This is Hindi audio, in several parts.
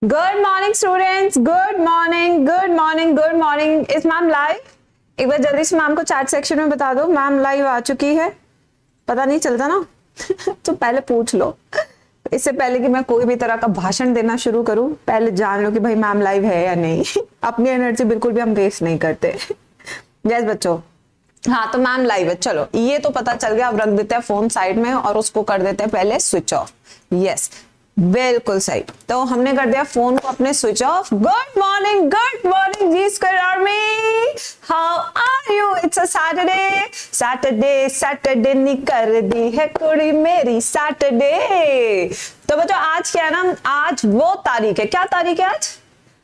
Good morning students, good morning, good morning, good morning. Is ma'am live? एक बार जल्दी से मैम को चैट सेक्शन में बता दो मैम लाइव आ चुकी है। पता नहीं चलता ना तो पहले पूछ लो, इससे पहले कि मैं कोई भी तरह का भाषण देना शुरू करूं, पहले जान लो कि भाई मैम लाइव है या नहीं। अपनी एनर्जी बिल्कुल भी हम वेस्ट नहीं करते। यस बच्चों, हाँ तो मैम लाइव है। चलो ये तो पता चल गया। अब रख देते हैं फोन साइड में और उसको कर देते हैं पहले स्विच ऑफ। यस बिल्कुल सही। तो हमने कर दिया फोन को अपने switch off. Good morning G square army, how are you? It's a Saturday, Saturday Saturday नी कर दी है कुड़ी मेरी सैटरडे। तो बच्चों आज क्या है ना, आज वो तारीख है। क्या तारीख है आज?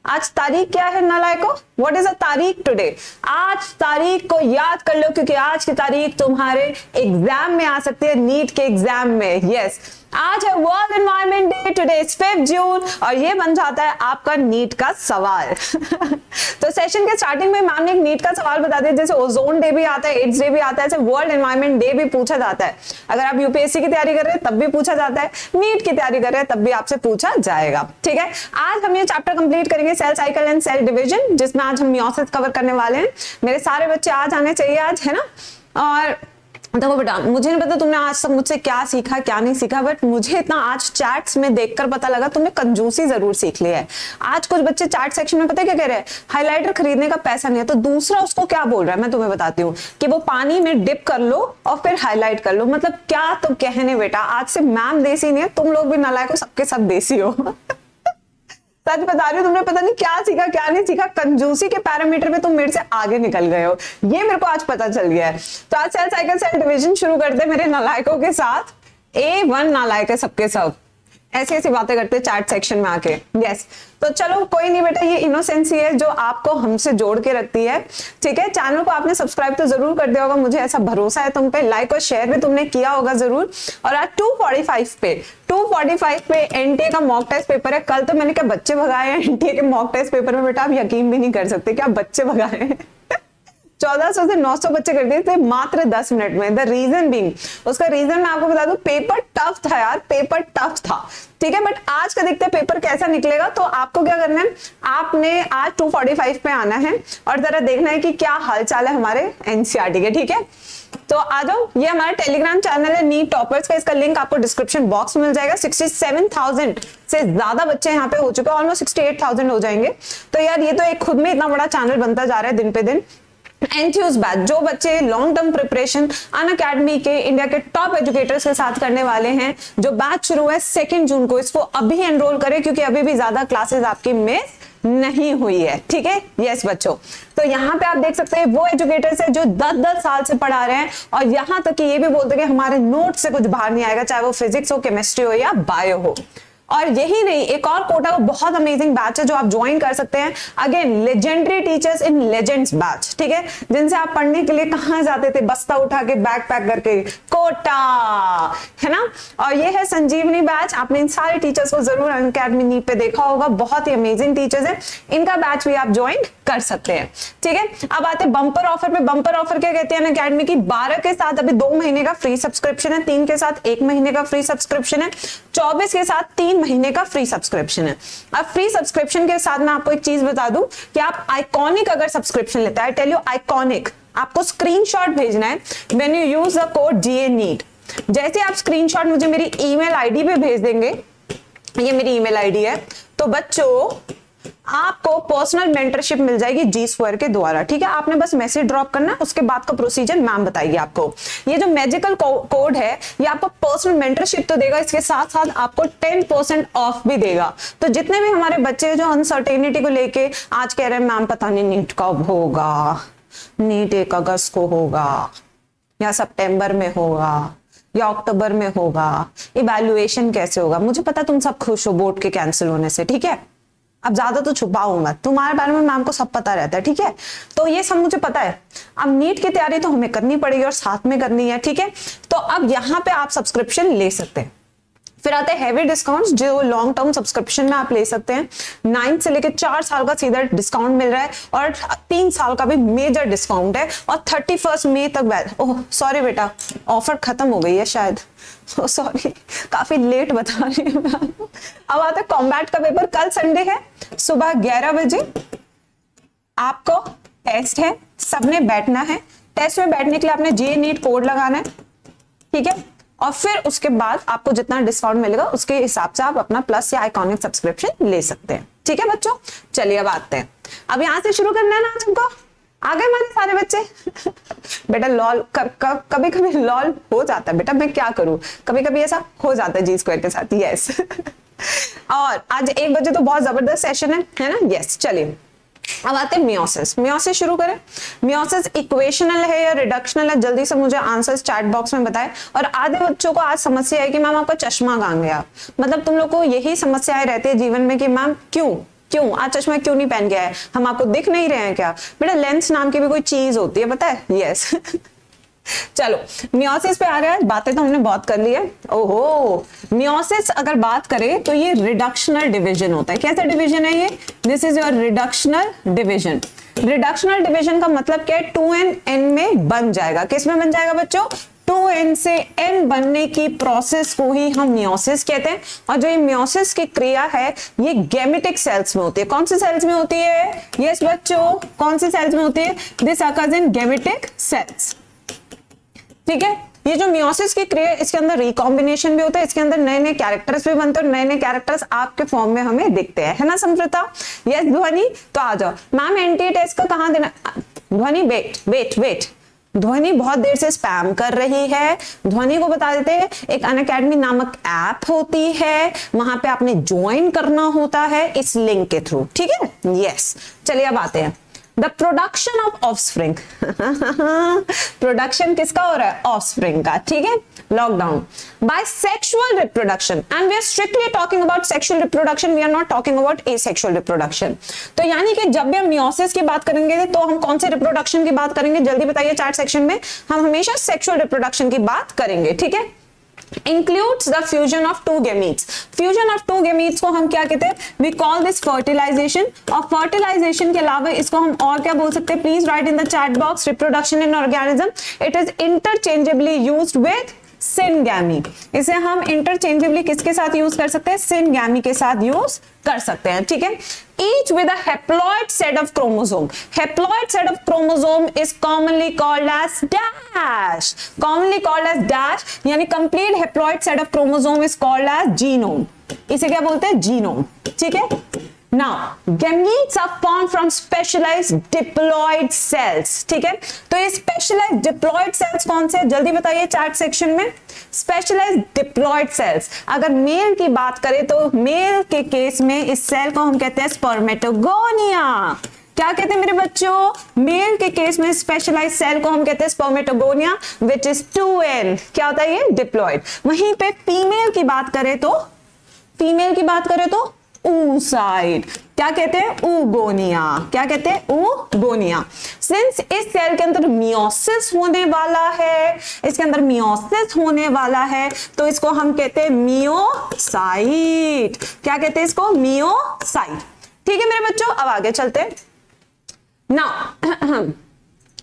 आज तारीख क्या है नालायको? व्हाट इज अ तारीख टुडे? आज तारीख को याद कर लो क्योंकि आज की तारीख तुम्हारे एग्जाम में आ सकती है, नीट के एग्जाम में। यस आज है world environment day, today is 5 जून और ये बन जाता है आपका नीट का सवाल। तो सेशन के स्टार्टिंग में मैम ने एक नीट का सवाल बता दिया, जैसे ओजोन डे भी आता है, एड्स डे भी आता है, ऐसे वर्ल्ड एनवायरनमेंट डे भी पूछा जाता है। अगर आप यूपीएससी की तैयारी कर रहे हैं तब भी पूछा जाता है, नीट की तैयारी कर रहे हैं तब भी आपसे पूछा जाएगा। ठीक है, आज हम ये चैप्टर कंप्लीट करेंगे cell cycle and cell division, जिसमें आज हम मियोसिस कवर करने वाले हैं। मेरे सारे बच्चे आज आने चाहिए आज, है ना। और देखो बेटा, मुझे नहीं पता तुमने आज तक मुझसे क्या सीखा क्या नहीं सीखा, बट मुझे इतना आज चैट्स में देखकर पता लगा तुमने कंजूसी जरूर सीख लिया है। आज कुछ बच्चे चैट सेक्शन में पता है क्या कह रहे हैं? हाइलाइटर खरीदने का पैसा नहीं है। तो दूसरा उसको क्या बोल रहा है मैं तुम्हें बताती हूँ कि वो पानी में डिप कर लो और फिर हाईलाइट कर लो। मतलब क्या तो कहने बेटा, आज से मैम देसी नहीं है, तुम लोग भी नालायक हो, सबके सब देसी हो। सच बता रही हूँ, तुमने पता नहीं क्या सीखा क्या नहीं सीखा, कंजूसी के पैरामीटर में तुम मेरे से आगे निकल गए हो, ये मेरे को आज पता चल गया है। तो आज सेल साइकिल सेल डिवीजन शुरू करते हैं मेरे नालायकों के साथ। A1 नालायक है सबके सब, ऐसी ऐसी बातें करते चैट सेक्शन में आके। यस तो चलो कोई नहीं बेटा, ये इनोसेंसी है जो आपको हमसे जोड़ के रखती है। ठीक है, चैनल को आपने सब्सक्राइब तो जरूर कर दिया होगा, मुझे ऐसा भरोसा है तुम पे। लाइक और शेयर भी तुमने किया होगा जरूर। और आज 245 पे एनटीए का मॉक टेस्ट पेपर है। कल तो मैंने क्या बच्चे भगाए हैं एनटीए के मॉक टेस्ट पेपर में बेटा, आप यकीन भी नहीं कर सकते क्या बच्चे भगाए हैं। 1400 से 900 बच्चे कर दिए थे मात्र 10 मिनट में। द रीजन बीइंग, उसका रीजन मैं आपको बता दूं, पेपर टफ था यार, पेपर टफ था। ठीक है, बट आज का देखते हैं पेपर कैसा निकलेगा। तो आपको क्या करना है, आपने आज 245 पे आना है और जरा देखना है कि क्या हालचाल है हमारे एनसीईआरटी के। ठीक है, तो आ जाओ। ये हमारा टेलीग्राम चैनल है नीट टॉपर्स का, इसका लिंक आपको डिस्क्रिप्शन बॉक्स में मिल जाएगा। 67,000 से ज्यादा बच्चे यहाँ पे हो चुके हैं, ऑलमोस्ट 68,000 हो जाएंगे। तो यार ये तो एक खुद में इतना बड़ा चैनल बनता जा रहा है दिन पे दिन। एंथ्यूज बैच, जो बच्चे लॉन्ग टर्म प्रिपरेशन अनअकैडमी के इंडिया के टॉप एजुकेटर्स के साथ करने वाले हैं, जो बैच शुरू है 2 जून को, इसको अभी एनरोल करें क्योंकि अभी भी ज्यादा क्लासेस आपकी मिस नहीं हुई है। ठीक है, यस बच्चों। तो यहाँ पे आप देख सकते हैं वो एजुकेटर्स है जो 10-10 साल से पढ़ा रहे हैं और यहाँ तक कि ये भी बोलते हैं कि हमारे नोट से कुछ बाहर नहीं आएगा, चाहे वो फिजिक्स हो, केमिस्ट्री हो या बायो हो। और यही नहीं, एक और कोटा को बहुत अमेजिंग बैच है जो आप ज्वाइन कर सकते हैं। Again legendary teachers in legends batch. ठीक है, जिनसे आप पढ़ने के लिए कहां जाते थे, बस्ता उठा के बैग पैक करके, कोटा, है ना। और ये है संजीवनी बैच। आपने इन सारे टीचर्स को जरूर अनअकैडमी नीट पे देखा होगा, बहुत ही अमेजिंग टीचर्स हैं। इनका बैच भी आप ज्वाइन कर सकते हैं। ठीक है, अब आते बंपर ऑफर पे। बंपर ऑफर क्या कहते हैं अनअकैडमी की? 12 के साथ अभी 2 महीने का फ्री सब्सक्रिप्शन है, 3 के साथ 1 महीने का फ्री सब्सक्रिप्शन है, 24 के साथ 3 महीने का फ्री सब्सक्रिप्शन है। अब फ्री सब्सक्रिप्शन के साथ मैं आपको एक चीज बता दूं कि आप आइकॉनिक अगर सब्सक्रिप्शन लेते हैं, आई टेल यू आइकॉनिक, आपको स्क्रीनशॉट भेजना है when you use the code GA NEET. जैसे आप स्क्रीनशॉट मुझे मेरी ईमेल आईडी पे भेज देंगे, ये मेरी ईमेल आईडी है, तो बच्चों आपको पर्सनल मेंटरशिप मिल जाएगी जी स्क्वायर के द्वारा। ठीक है, आपने बस मैसेज ड्रॉप करना है, उसके बाद का प्रोसीजर मैम बताएगी आपको। ये जो मैजिकल कोड है ये आपको पर्सनल मेंटरशिप तो देगा, इसके साथ साथ आपको 10% ऑफ भी देगा। तो जितने भी हमारे बच्चे जो अनसर्टेनिटी को लेके आज कह रहे हैं मैम पता नहीं नीट कब होगा, नीट 1 अगस्त को होगा या सितंबर में होगा या अक्टूबर में होगा, इवैल्यूएशन कैसे होगा, मुझे पता तुम सब खुश हो बोर्ड के कैंसिल होने से। ठीक है, अब ज्यादा तो छुपाऊं मत, तुम्हारे बारे में मैम को सब पता रहता है। ठीक है, तो ये सब मुझे पता है। अब नीट की तैयारी तो हमें करनी पड़ेगी और साथ में करनी है। ठीक है, तो अब यहाँ पे आप सब्सक्रिप्शन ले सकते हैं। फिर आते हैं हैवी डिस्काउंट्स, जो लॉन्ग टर्म सब्सक्रिप्शन में आप ले सकते हैं। 9 से लेकर 4 साल का सीधा डिस्काउंट मिल रहा है और 3 साल का भी मेजर डिस्काउंट है और 31 मई तक। ओह सॉरी बेटा, ऑफर खत्म हो गई है शायद, सॉरी काफी लेट बता रही हूँ। अब आता है कॉम्बैट का पेपर, कल संडे है, सुबह 11 बजे आपको टेस्ट है, सबने बैठना है। टेस्ट में बैठने के लिए आपने जे नीट कोड लगाना है, ठीक है, और फिर उसके बाद आपको जितना डिस्काउंट मिलेगा उसके हिसाब से आप अपना प्लस या आइकॉनिक सब्सक्रिप्शन ले सकते हैं, ठीक है बच्चों। चलिए अब आते हैं, अब यहां से शुरू करना है ना आज हमको। आ गए हमारे सारे बच्चे? बेटा लॉल कभी कभी लॉल हो जाता है बेटा, मैं क्या करूं, कभी कभी ऐसा हो जाता है जी स्क्वायर के साथ, यस। और आज 1 बजे तो बहुत जबरदस्त सेशन है ना, यस। चलिए अब आते हैं मियोसिस। मियोसिस शुरू करें। मियोसिस इक्वेशनल है या रिडक्शनल है, जल्दी से मुझे आंसर्स चैट बॉक्स में बताएं। और आधे बच्चों को आज समस्या है कि मैम आपका चश्मा कहां गया, मतलब तुम लोग को यही समस्याएं रहती है जीवन में कि मैम क्यों आज चश्मा क्यों नहीं पहन के आए, हम आपको दिख नहीं रहे हैं क्या? बेटा लेंस नाम की भी कोई चीज होती है, पता है, यस। चलो मियोसिस पे आ गया, बातें तो हमने बहुत कर ली है। ओहो, मियोसिस अगर बात करें तो ये रिडक्शनल डिवीजन होता है। कैसा डिवीजन है ये? This is your reductional division. Reductional division का मतलब क्या है? 2n n में बन जाएगा। किस में बन जाएगा बच्चों? 2n से n बनने की प्रोसेस को ही हम मियोसिस कहते हैं। और जो ये मियोसिस की क्रिया है ये गैमेटिक सेल्स में होती है। कौन सी सेल्स में होती है? यस बच्चों, कौन सी सेल्स में होती है? This occurs in gametic cells, ठीक है। ये जो मियोसिस की क्रिया इसके अंदर रिकॉम्बिनेशन भी होता है, इसके अंदर नए नए कैरेक्टर्स भी बनते हैं और नए नए कैरेक्टर्स आपके फॉर्म में हमें दिखते हैं, है ना समृता? यस ध्वनि, तो आ जाओ। मैम एंटी टेस्ट का कहां देना? ध्वनि वेट, ध्वनि बहुत देर से स्पैम कर रही है। ध्वनि को बता देते हैं एक अनअकैडमी नामक ऐप होती है, वहां पे आपने ज्वाइन करना होता है इस लिंक के थ्रू, ठीक है, यस। चलिए अब आते हैं the production of offspring. Production किसका हो रहा है? ऑफस्प्रिंग का, ठीक है। Lockdown by sexual reproduction, and we are strictly talking about sexual reproduction, we are not talking about asexual reproduction. तो यानी कि जब भी हम मियोसिस की बात करेंगे तो हम कौन से रिप्रोडक्शन की बात करेंगे? जल्दी बताइए चैट सेक्शन में। हम हमेशा सेक्सुअल रिप्रोडक्शन की बात करेंगे, ठीक है। includes the fusion of two gametes. Fusion of two gametes को हम क्या कहते हैं? We call this fertilization. और fertilization के अलावा इसको हम और क्या बोल सकते हैं? Please write in the chat box. Reproduction in organism. It is interchangeably used with syngamy. इसे हम interchangeably किसके साथ यूज कर सकते हैं? syngamy के साथ यूज कर सकते हैं, ठीक है। Each with a haploid set of chromosome. Haploid set of chromosome is commonly called as dash. Commonly called as dash, यानी complete haploid set of chromosome is called as genome. इसे क्या बोलते हैं? जीनोम, ठीक है। Now, gametes are formed from specialized diploid cells, ठीक है। तो ये specialized diploid cells कौन से? जल्दी बताइए चैट सेक्शन में। स्पेशलाइज्ड डिप्लॉयड सेल्स, अगर मेल की बात करें तो मेल के केस में इस सेल को हम कहते हैं स्पर्मेटोगोनिया। क्या कहते हैं मेरे बच्चों? मेल के केस में स्पेशलाइज्ड सेल को हम कहते हैं स्पर्मेटोगोनिया, विच इज 2n। क्या होता है ये? डिप्लॉयड। वहीं पे फीमेल की बात करें तो oocyte, क्या कहते हैं? oogonia। क्या कहते हैं? oogonia। सिंस इस सेल के अंदर मियोसिस होने वाला है तो इसको हम कहते हैं मियोसाइट। क्या कहते हैं इसको? मियोसाइट, ठीक है मेरे बच्चों। अब आगे चलते हैं। Now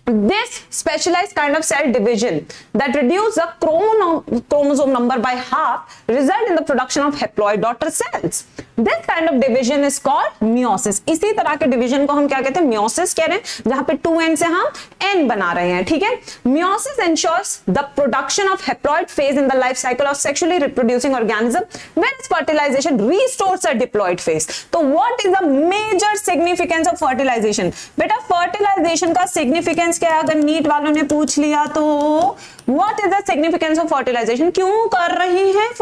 this specialized kind of cell division that reduce the chromosome number by half result in the production of haploid daughter cells. This kind of division is called meiosis. इसी तरह के division को हम क्या कहते हैं? meiosis कह रहे हैं, जहां पे 2n से हम n बना रहे हैं, ठीक है। meiosis ensures the production of haploid phase in the life cycle of sexually reproducing organism, whereas fertilization restores the diploid phase. तो what is the major significance of fertilization? बेटा fertilization का significance क्या है? अगर नीट वालों ने पूछ लिया तो what is the significance of fertilization? क्यों कर रहे हैं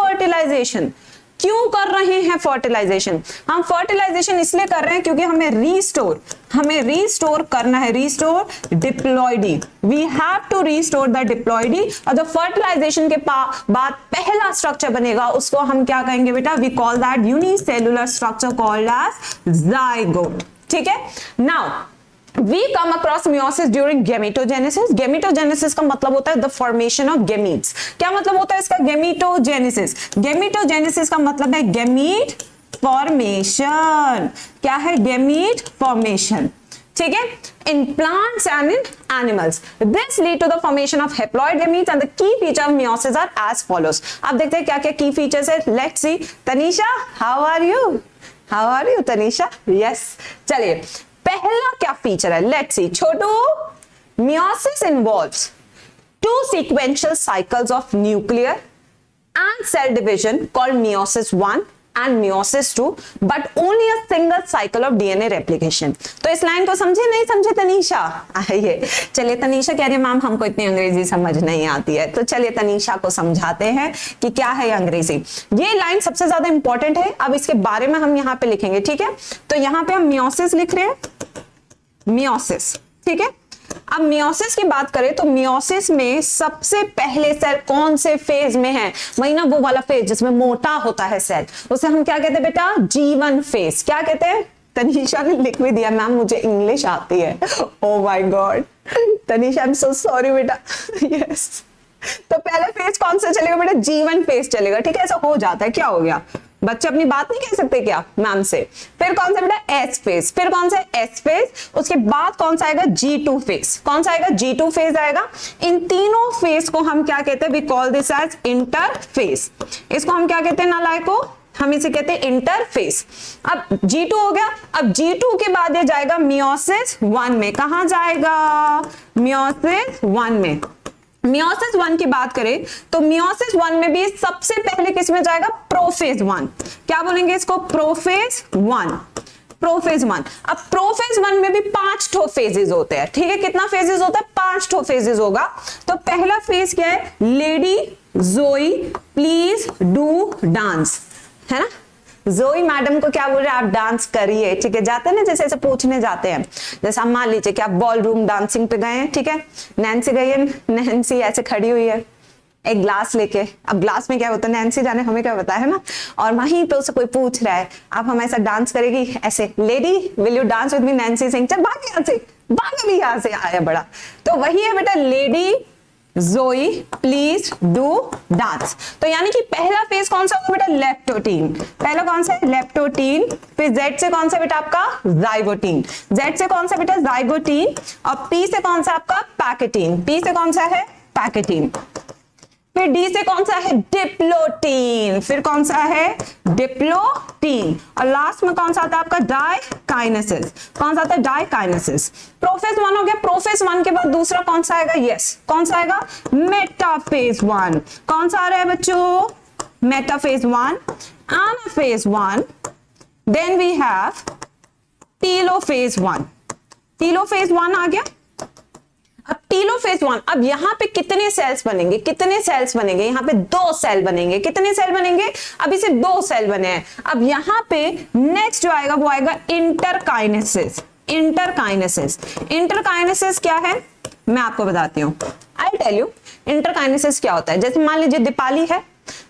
फर्टिलाइजेशन? हम फर्टिलाइजेशन इसलिए कर रहे हैं क्योंकि हमें रीस्टोर करना है, restore diploidy. We have to restore the diploidy. और जब फर्टिलाइजेशन के बाद पहला स्ट्रक्चर बनेगा उसको हम क्या कहेंगे बेटा? We call that unicellular structure called as zygote, ठीक है। Now We come across meiosis during gametogenesis. Gametogenesis का मतलब होता है the formation of gametes. क्या मतलब होता है इसका gametogenesis? Gametogenesis का मतलब है gamete formation. क्या है gamete formation? ठीक है, in plants and in animals. This lead to the formation of haploid gametes and the key feature of meiosis are as follows. अब देखते हैं क्या क्या key features है. Let's see. Tanisha, how are you? How are you, Tanisha? Yes. चलिए, पहला क्या फीचर है, let's see. Chhotu, meiosis involves two sequential cycles of nuclear and cell division called meiosis 1 and meiosis 2, but only a single cycle of DNA replication. तो इस लाइन को समझे नहीं समझे तनीषा? आइए, चलिए. तनीषा कह रही है मैम हमको इतनी अंग्रेजी समझ नहीं आती है, तो चलिए तनीषा को समझाते हैं कि क्या है अंग्रेजी. ये लाइन सबसे ज्यादा इंपॉर्टेंट है. अब इसके बारे में हम यहाँ पे लिखेंगे, ठीक है. तो यहाँ पे हम meiosis लिख रहे हैं, meiosis, ठीक है. अब मियोसिस की बात करें तो मियोसिस में सबसे पहले सेल कौन से फेज में है, वही ना वो वाला फेज जिसमें मोटा होता है सेल, उसे हम क्या कहते हैं बेटा, G1 फेज. क्या कहते हैं? तनीषा ने लिख भी दिया मैम मुझे इंग्लिश आती है. Oh my God Tanisha, I am so sorry बेटा. यस, तो पहले फेज कौन सा चलेगा बेटा? G1 फेज चलेगा. ठीक है, ऐसा हो जाता है. क्या हो गया, बच्चे अपनी बात नहीं कह सकते क्या मैम से? फिर कौन सा बेटा? S phase. फिर कौन सा? S phase. उसके बाद कौन सा आएगा? G2 phase. कौन सा आएगा? G2 फेज आएगा. इन तीनों फेज को हम क्या कहते हैं? We call this as interphase. इसको हम क्या कहते हैं नालायक को? हम इसे कहते हैं इंटरफेज. अब G2 हो गया. अब G2 के बाद ये जाएगा मियोसिस 1 में. कहां जाएगा? मियोसिस 1 में. मियोसिस 1 की बात करें तो मियोसिस 1 में भी सबसे पहले किस में जाएगा? प्रोफेज 1. क्या बोलेंगे इसको? प्रोफेज 1. प्रोफेज 1. अब प्रोफेज 1 में भी 5 ठो फेजेस होते हैं. ठीक है, कितना फेजेस होता है? 5 ठो फेजेस होगा. तो पहला फेज क्या है? लेडी जोई प्लीज डू डांस, है ना. जोई मैडम को क्या बोल रहे हैं? आप डांस करिए. ठीक है, जाते हैं ना जैसे ऐसे पूछने जाते हैं, जैसे हम मान लीजिए कि आप बॉल रूम डांसिंग पे गए हैं. ठीक है, नैन्सी गई है. नैन्सी ऐसे खड़ी हुई है एक ग्लास लेके. अब ग्लास में क्या होता है नैन्सी जाने, हमें क्या पता है ना. और वहीं पे उससे कोई पूछ रहा है आप हम ऐसा डांस करेगी ऐसे, lady will you dance with me? Nancy Singh चल भाग यहाँ से, भाग भी यहाँ से. आया बड़ा. तो वही है बेटा, लेडी जोई प्लीज डू डांस. तो यानी कि पहला फेज कौन सा होगा बेटा? लेप्टोटीन. पहला कौन सा है? लेप्टोटीन. फिर जेड से कौन सा बेटा आपका? जाइगोटीन. जेड से कौन सा बेटा? जाइगोटीन. और पी से कौन सा आपका? पैकेटीन. पी से कौन सा है? पैकेटीन. फिर डी से कौन सा है? डिप्लोटीन. फिर कौन सा है? डिप्लोटीन. और लास्ट में कौन सा आता है आपका? डाइकाइनेसिस. कौन सा आता है? डाइकाइनेसिस. प्रोफेज 1 हो गया. प्रोफेज 1 के बाद दूसरा कौन सा आएगा? यस, कौन सा आएगा? मेटाफेज 1. कौन सा आ रहा है बच्चों? Metaphase 1. Anaphase 1. Then we have telophase 1. Telophase 1 आ गया. अब टीलोफेज 1. अब यहां पे कितने सेल्स बनेंगे? कितने सेल्स बनेंगे? यहां पे 2 सेल बनेंगे. कितने सेल बनेंगे? अभी से 2 सेल बने हैं. अब यहां पे नेक्स्ट जो आएगा वो आएगा इंटरकाइनेसिस. इंटरकाइनेसिस. इंटरकाइनेसिस क्या है मैं आपको बताती हूँ. आई टेल यू इंटरकाइनेसिस क्या होता है. जैसे मान लीजिए दीपाली है.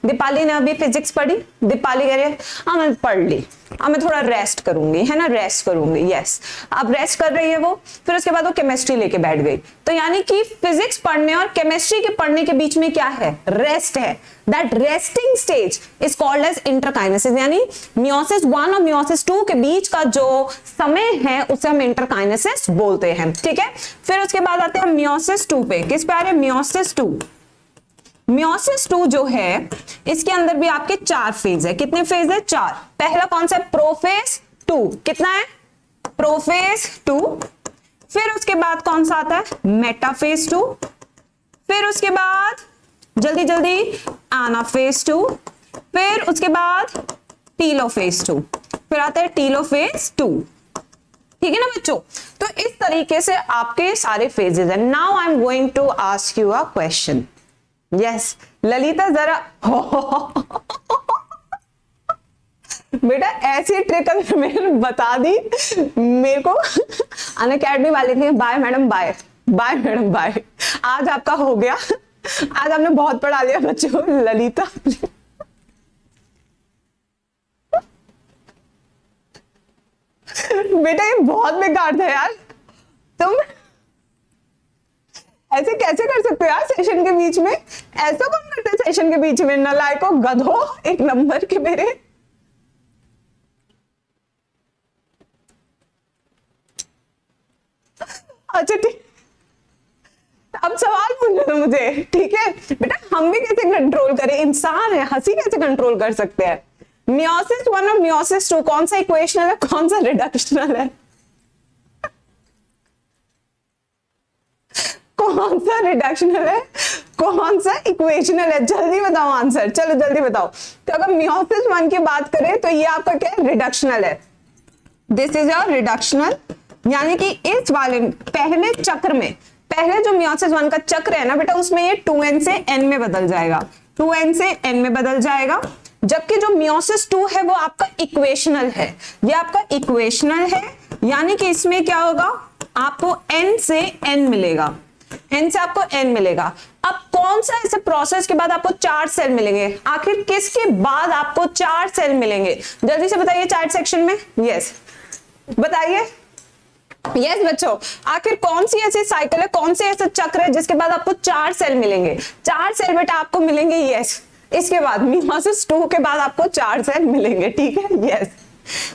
दीपाली ने अभी फिजिक्स पढ़ी. दीपाली कह रही है हाँ मैं पढ़ ली, अब मैं थोड़ा रेस्ट करूंगी, है ना, रेस्ट करूंगी. यस, अब रेस्ट कर रही है वो. फिर उसके बाद वो केमिस्ट्री लेके बैठ गई. तो यानी कि फिजिक्स पढ़ने और केमिस्ट्री के पढ़ने के बीच में क्या है? रेस्ट है. That resting stage is called as interkinesis. यानी मियोसिस 1 और मियोसिस 2 के बीच का जो समय है उसे हम इंटरकाइनेसिस बोलते हैं. ठीक है, फिर उसके बाद आते हैं मियोसिस 2 पे. किस पे आ रहे हैं? मियोसिस 2. मियोसिस 2 जो है इसके अंदर भी आपके 4 फेज है. कितने फेज है? 4. पहला कौन सा है? प्रोफेज 2. कितना है? प्रोफेज 2. फिर उसके बाद कौन सा आता है? मेटाफेज 2. फिर उसके बाद जल्दी जल्दी एनाफेज 2. फिर उसके बाद टीलोफेज 2. फिर आता है टीलोफेज 2. ठीक है ना बच्चों. तो इस तरीके से आपके सारे फेजेस हैं. Now I am going to ask you a question. Yes Lalita जरा बेटा ऐसी ट्रिक अगर मैंने बता दी मेरे को अनअकैडमी वाले थे. Bye madam bye, bye madam bye. आज आपका हो गया. आज आपने बहुत पढ़ा लिया बच्चों. ललिता बेटा ये बहुत बेकार था यार. तुम ऐसे कैसे कर सकते हो यार सेशन के बीच में? ऐसा कौन करते हैं सेशन के बीच में? नालायको, गधो, एक नंबर के मेरे। अच्छा ठीक, अब सवाल पूछने दो मुझे, ठीक है बेटा। हम भी कैसे कंट्रोल करें, इंसान है, हंसी कैसे कंट्रोल कर सकते हैं? मियोसिस 1 और मियोसिस 2 कौन सा इक्वेशनल है, कौन सा रिडक्शनल है? कौन सा रिडक्शनल है, कौन सा इक्वेशनल है? जल्दी बताओ आंसर, चलो जल्दी बताओ। तो अगर मियोसिस 1 की बात करें तो ये आपका क्या है, रिडक्शनल है। दिस इज योर रिडक्शनल, यानी कि इस वाले पहले चक्र में, पहले जो मियोसिस 1 का चक्र है ना बेटा, उसमें ये 2n से n में बदल जाएगा, 2n से n में बदल जाएगा। जबकि जो मियोसिस 2 है वो आपका इक्वेशनल है, ये आपका इक्वेशनल है, यानी कि इसमें क्या होगा, आपको n से n मिलेगा, n से आपको n मिलेगा। अब कौन सा ऐसे प्रोसेस के बाद आपको 4 सेल मिलेंगे? आखिर किसके बाद आपको 4 सेल मिलेंगे? जल्दी से बताइए चैट सेक्शन में। यस बताइए, यस बच्चों, आखिर कौन सी ऐसी साइकिल है, कौन से ऐसे चक्र है जिसके बाद आपको 4 सेल मिलेंगे? 4 सेल बेटा आपको मिलेंगे, यस। इसके बाद मियोसिस 2 के बाद आपको 4 सेल मिलेंगे, ठीक है, यस।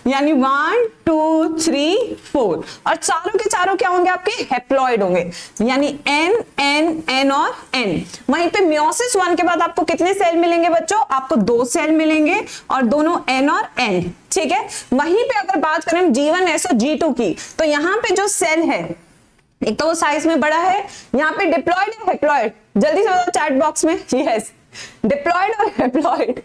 यानी 1 2 3 4, और चारों के चारों क्या होंगे, आपके हेप्लॉइड होंगे, यानी n n n और n। वहीं पे मियोसिस 1 के बाद आपको कितने सेल मिलेंगे बच्चों? आपको 2 सेल मिलेंगे, और दोनों n और n, ठीक है। वहीं पे अगर बात करें G1s और G2 की, तो यहाँ पे जो सेल है, एक तो वो साइज में बड़ा है, यहाँ पे डिप्लॉयड है, हेप्लॉइड? जल्दी से बताओ चैट बॉक्स में। यस, डिप्लॉयड और हेप्लॉइड।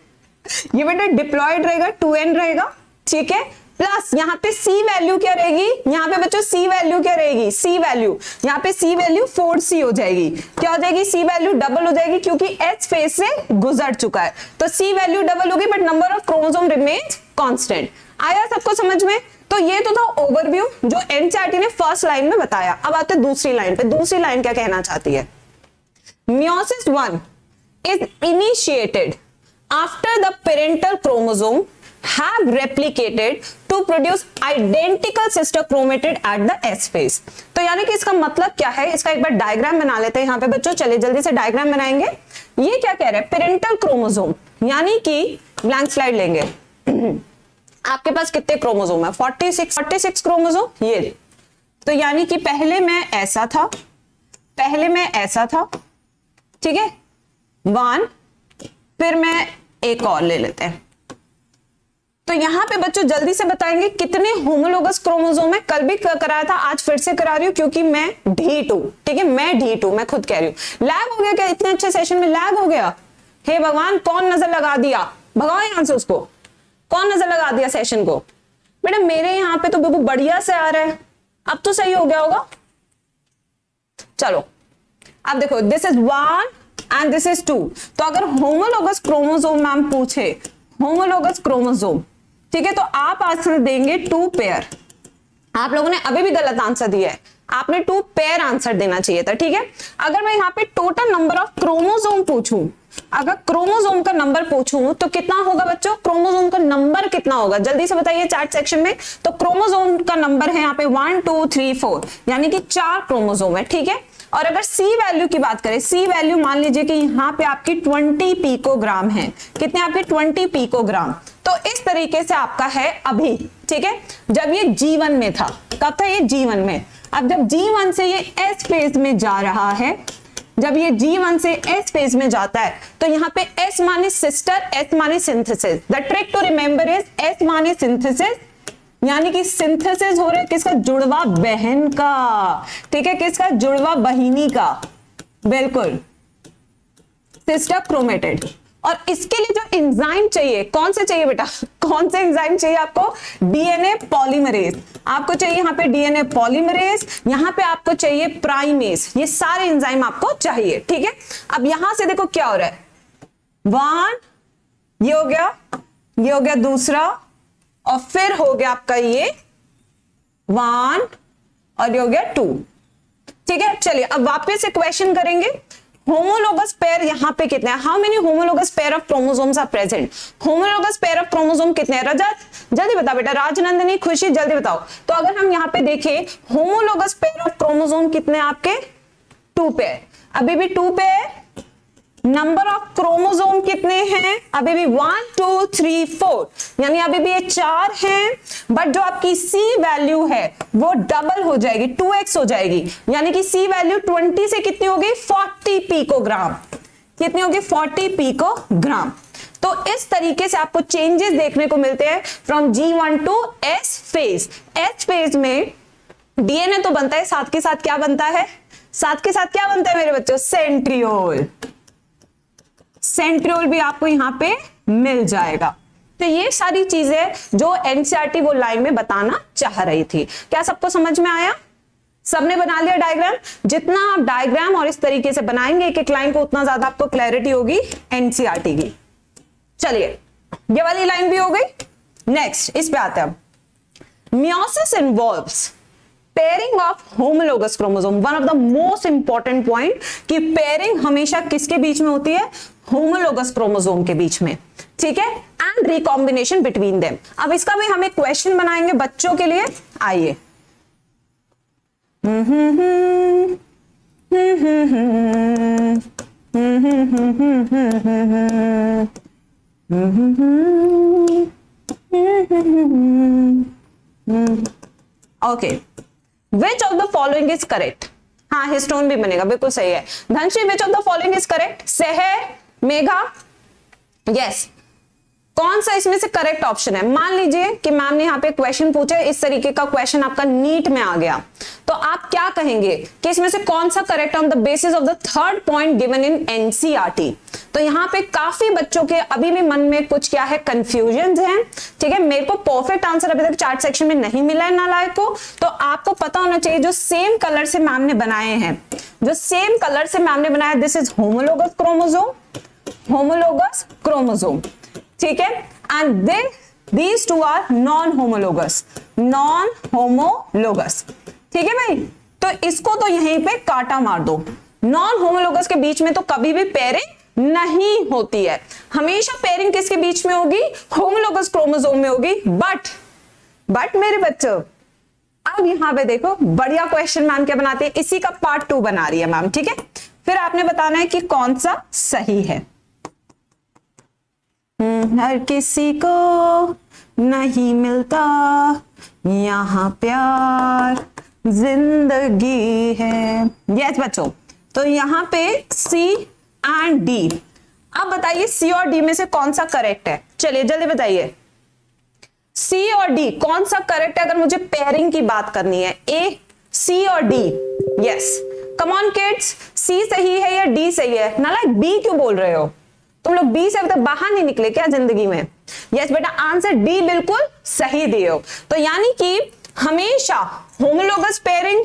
ये बेटा डिप्लॉयड रहेगा, 2n रहेगा, ठीक है। प्लस यहाँ पे C वैल्यू क्या रहेगी, यहाँ पे बच्चों C वैल्यू क्या रहेगी, C वैल्यू, यहाँ पे C वैल्यू 4C हो जाएगी। क्या हो जाएगी, C वैल्यू डबल हो जाएगी, क्योंकि H फेज से गुजर चुका है, तो C वैल्यू डबल होगी, but number of chromosome remains constant. आया सबको समझ में? तो ये तो था ओवरव्यू जो एनसीईआरटी ने फर्स्ट लाइन में बताया। अब आते दूसरी लाइन पे। दूसरी लाइन क्या कहना चाहती है? Meiosis 1 is initiated after the parental chromosome have replicated to produce identical sister chromatid at the S phase। तो यानी कि इसका मतलब क्या है, इसका एक बार डायग्राम बना लेते हैं यहाँ पे बच्चों। चलिए जल्दी से डायग्राम बनाएंगे। ये क्या कह रहे हैं, पेरेंटल क्रोमोसोम, यानी कि ब्लैंक स्लाइड लेंगे। आपके पास कितने क्रोमोसोम है? 46 क्रोमोसोम। ये तो यानी कि पहले मैं ऐसा था, पहले मैं ऐसा था, ठीक है, 1, फिर मैं एक और ले लेते हैं। तो यहां पे बच्चों जल्दी से बताएंगे कितने होमोलोगस क्रोमोसोम है। कल भी कराया था, आज फिर से करा रही हूं क्योंकि मैं D2, ठीक है, मैं D2, मैं खुद कह रही हूं। लैग हो गया क्या इतने अच्छे सेशन में? लैग हो गया? हे भगवान, कौन नजर लगा दिया? भगाओ यहां से उसको। कौन नजर लगा दिया सेशन को? बेटा मेरे यहाँ पे तो बिल्कुल बढ़िया से आ रहा है, अब तो सही हो गया होगा। चलो अब देखो, this is 1 and this is 2। तो अगर होमोलोगस क्रोमोसोम मैम पूछे, होमोलोगस क्रोमोसोम, ठीक है, तो आप आंसर देंगे 2 पेयर। आप लोगों ने अभी भी गलत आंसर दिया है, आपने 2 पेयर आंसर देना चाहिए था, ठीक है। अगर मैं यहाँ पे टोटल नंबर ऑफ क्रोमोसोम पूछूं, अगर क्रोमोसोम का नंबर पूछूं तो कितना होगा बच्चों? क्रोमोसोम का नंबर कितना होगा? जल्दी से बताइए चैट सेक्शन में। तो क्रोमोसोम का नंबर है यहाँ पे 1 2 3 4, यानी कि 4 क्रोमोसोम है, ठीक है। और अगर C वैल्यू की बात करें, C वैल्यू मान लीजिए कि यहाँ पे आपकी 20 पिकोग्राम है। कितने आपके? 20 पिकोग्राम। तो इस तरीके से आपका है अभी, ठीक है। जब ये G1 में था, कब था ये? G1 में। अब जब G1 से ये S फेज में जा रहा है, जब ये G1 से S फेज में जाता है, तो यहाँ पे S माने सिस्टर, S माने synthesis. The trick to remember is S माने सिंथेसिस, यानी कि सिंथेसिस हो रहा है किसका? जुड़वा बहन का, ठीक है, किसका? जुड़वा बहिनी का, बिल्कुल, सिस्टर क्रोमेटिड। और इसके लिए जो एंजाइम चाहिए, कौन से चाहिए बेटा? कौन से एंजाइम चाहिए आपको? DNA polymerase. आपको चाहिए यहाँ पे डीएनए पॉलीमरेज, यहाँ पे आपको चाहिए प्राइमेज। ये सारे एंजाइम आपको चाहिए, ठीक है। अब यहां से देखो क्या हो रहा है, 1 ये हो गया, ये हो गया दूसरा, और फिर हो गया आपका ये 1 और ये हो गया 2, ठीक है। चलिए अब वापस से क्वेश्चन करेंगे। होमोलोगस पेयर यहाँ पे कितने हैं? How many homologous pair of chromosomes are present? Homologous pair of chromosome कितने हैं? रजत जल्दी बताओ बेटा, राजनंदिनी, खुशी जल्दी बताओ। तो अगर हम यहाँ पे देखें होमोलोगस पेयर ऑफ क्रोमोसोम कितने हैं आपके? 2 पेयर, अभी भी 2 पेयर। नंबर ऑफ क्रोमोसोम कितने हैं? अभी भी 1 2 3 4, यानी अभी भी ये 4 हैं, बट जो आपकी सी वैल्यू है वो डबल हो जाएगी, 2x हो जाएगी, यानी कि सी वैल्यू 20 से कितनी होगी? 40 पिकोग्राम। कितनी होगी? 40 पिकोग्राम। तो इस तरीके से आपको चेंजेस देखने को मिलते हैं from G1 to S phase. S phase में डीएनए तो बनता है, साथ के साथ क्या बनता है? साथ के साथ क्या बनता है मेरे बच्चों? सेंट्रियोल। सेंट्रियोल भी आपको यहां पे मिल जाएगा। तो ये सारी चीजें जो एनसीईआरटी वो लाइन में बताना चाह रही थी। क्या सबको समझ में आया? सबने बना लिया डायग्राम? जितना आप डायग्राम और इस तरीके से बनाएंगे एक एक लाइन को, उतना ज्यादा आपको क्लैरिटी होगी एनसीईआरटी की। चलिए, ये वाली लाइन भी हो गई। नेक्स्ट इस पे आते हैं हम। Meiosis involves pairing of homologous chromosome. One of the most important point कि पेयरिंग हमेशा किसके बीच में होती है? होमोलोगस क्रोमोसोम के बीच में, ठीक है, एंड रिकॉम्बिनेशन बिटवीन देम। अब इसका भी हम एक क्वेश्चन बनाएंगे बच्चों के लिए। आइए, okay, which of the following is correct? हाँ, हिस्टोन भी बनेगा, बिल्कुल सही है। Dhanashree, which of the following is correct? सेह, मेघा, यस, कौन सा इसमें से करेक्ट ऑप्शन है? मान लीजिए कि मैम ने यहाँ पे क्वेश्चन पूछा, इस तरीके का क्वेश्चन आपका नीट में आ गया, तो आप क्या कहेंगे कि इसमें से कौन सा correct on the basis of the third point given in NCERT? तो यहाँ पे काफी बच्चों के अभी भी मन में कुछ क्या है? कंफ्यूजन है, ठीक है। मेरे को परफेक्ट आंसर अभी तक चार्ट सेक्शन में नहीं मिला है नालायक को, तो आपको पता होना चाहिए जो सेम कलर से मैम ने बनाए हैं, जो सेम कलर से मैम ने बनाया, this is homologous chromosome, homologous chromosome, ठीक है, and these two are non-homologous, non-homologous, ठीक है भाई। तो इसको तो यहीं पे काटा मार दो। नॉन होमोलोगस के बीच में तो कभी भी पेयरिंग नहीं होती है, हमेशा पेयरिंग किसके बीच में होगी? होमोलोगस क्रोमोसोम में होगी। बट मेरे बच्चों, अब यहां पे देखो बढ़िया क्वेश्चन मैम क्या बनाती है, इसी का पार्ट 2 बना रही है मैम, ठीक है। फिर आपने बताना है कि कौन सा सही है। हर किसी को नहीं मिलता यहाँ प्यार, जिंदगी है। यस बच्चों, तो यहाँ पे सी एंड डी। अब बताइए सी और डी में से कौन सा करेक्ट है? चलिए जल्दी बताइए, सी और डी कौन सा करेक्ट है अगर मुझे पेयरिंग की बात करनी है? ए, सी और D. Yes, come on kids, C सही है या डी सही है? नालायक बी क्यों बोल रहे हो? तुम लोग बी से अब तक बाहर नहीं निकले क्या जिंदगी में? यस बेटा, आंसर डी बिल्कुल सही दिए हो। तो यानी कि हमेशा homologous pairing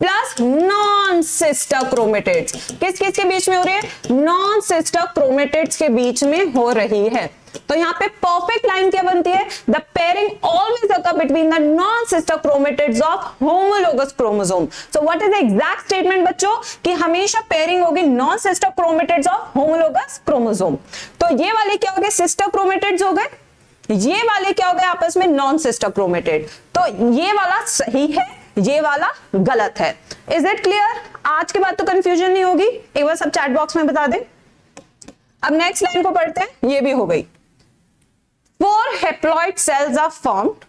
plus non sister chromatids किस किस के बीच में हो रही है? नॉन सिस्टर क्रोमेटिड्स के बीच में हो रही है। तो यहाँ पे परफेक्ट लाइन क्या बनती है? The pairing always occur between the non sister chromatids of homologous chromosome. So what is the exact statement बच्चों? कि हमेशा पेयरिंग होगी non sister chromatids of homologous chromosome. तो ये वाले क्या हो गए? सिस्टर क्रोमेटिड्स हो गए, ये वाले क्या हो गए आपस में? Non sister chromatid. तो ये वाला सही है, ये वाला गलत है। Is it clear? आज के बाद तो कंफ्यूजन नहीं होगी, एक बार सब चैट बॉक्स में बता दें। अब नेक्स्ट लाइन को पढ़ते हैं, ये भी हो गई। 4 haploid cells are formed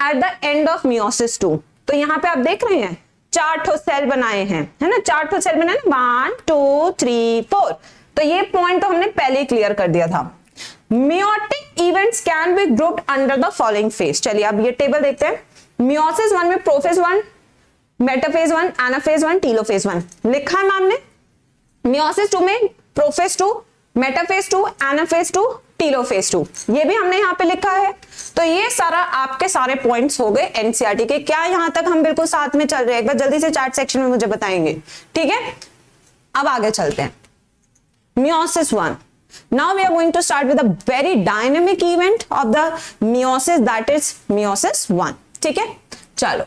at the end of meiosis 2। तो यहां पे आप देख रहे हैं 4 ठो सेल बनाए हैं, है ना? 4 ठो सेल बनाए, 1 2 3 4। तो ये पॉइंट तो हमने पहले ही क्लियर कर दिया था। Meiotic events can be grouped under the following phase। चलिए अब ये टेबल देखते हैं। Meiosis 1 में प्रोफेज 1, मेटाफेज 1, एनाफेज 1, टीलोफेज 1 लिखा है मैम ने। Meiosis 2 में प्रोफेज 2, मेटाफेज 2, एनाफेज 2, टीलोफेज 2, ये भी हमने यहाँ पे लिखा है। तो ये सारा आपके सारे पॉइंट्स हो गए एनसीईआरटी के। क्या यहां तक हम बिल्कुल साथ में चल रहे हैं? एक बार जल्दी से चैट सेक्शन में मुझे बताएंगे, ठीक है। अब आगे चलते हैं। Meiosis 1। Now we are going to start with a very dynamic event of the meiosis, that is meiosis 1, ठीक है। चलो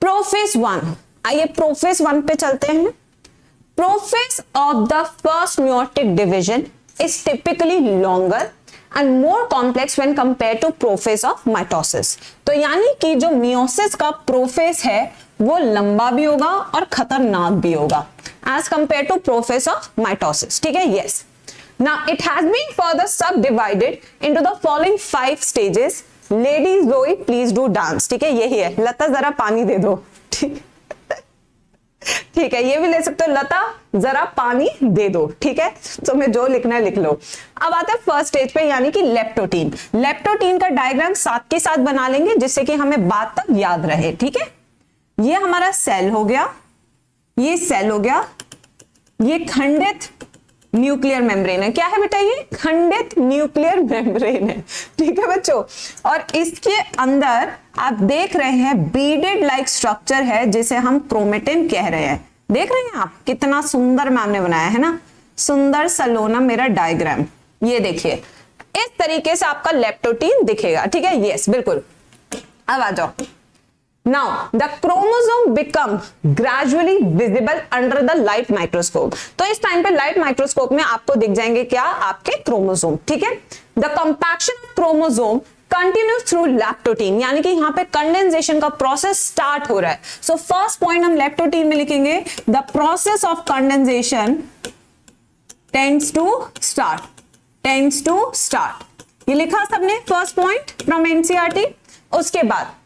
प्रोफेज 1, आइए प्रोफेज 1 पे चलते हैं। Prophase of the first meiotic division is typically longer and more complex when compare to prophase of mitosis. तो यानी कि जो मियोसिस का प्रोफेस है वो लंबा भी होगा और खतरनाक भी होगा as compare to prophase of mitosis. ठीक है, yes. Now it has been further subdivided into the following 5 stages. Ladies Zoe, please do dance. ठीक है, यही है। लता जरा पानी दे दो। ठीक है, ये भी ले सकते हो, लता जरा पानी दे दो। ठीक है, तो मैं जो लिखना है लिख लो। अब आते हैं फर्स्ट स्टेज पे, यानी कि लेप्टोटीन। लेप्टोटीन का डायग्राम साथ के साथ बना लेंगे जिससे कि हमें बात तक याद रहे। ठीक है, ये हमारा सेल हो गया, ये सेल हो गया, ये खंडित न्यूक्लियर मेम्ब्रेन है। क्या है बेटा? ये खंडित न्यूक्लियर मेम्ब्रेन है। ठीक है बच्चों, और इसके अंदर आप देख रहे हैं बीडेड लाइक स्ट्रक्चर है जिसे हम क्रोमेटिन कह रहे हैं। देख रहे हैं आप कितना सुंदर मैम ने बनाया है ना, सुंदर सलोना मेरा डायग्राम। ये देखिए, इस तरीके से आपका लेप्टोटीन दिखेगा। ठीक है, यस, बिल्कुल। अब आ जाओ। Now the chromosome become gradually visible under the light microscope. तो इस टाइम पे लाइट माइक्रोस्कोप में आपको दिख जाएंगे क्या? आपके क्रोमोसोम। ठीक है, the compaction of chromosome continues through लैप्टोटीन, यानी कि यहाँ पे कंडेंसेशन का प्रोसेस स्टार्ट हो रहा है। सो फर्स्ट पॉइंट हम लैप्टोटीन में लिखेंगे, the process of condensation tends to start। ये लिखा सबने फर्स्ट पॉइंट फ्रॉम एनसीईआरटी। उसके बाद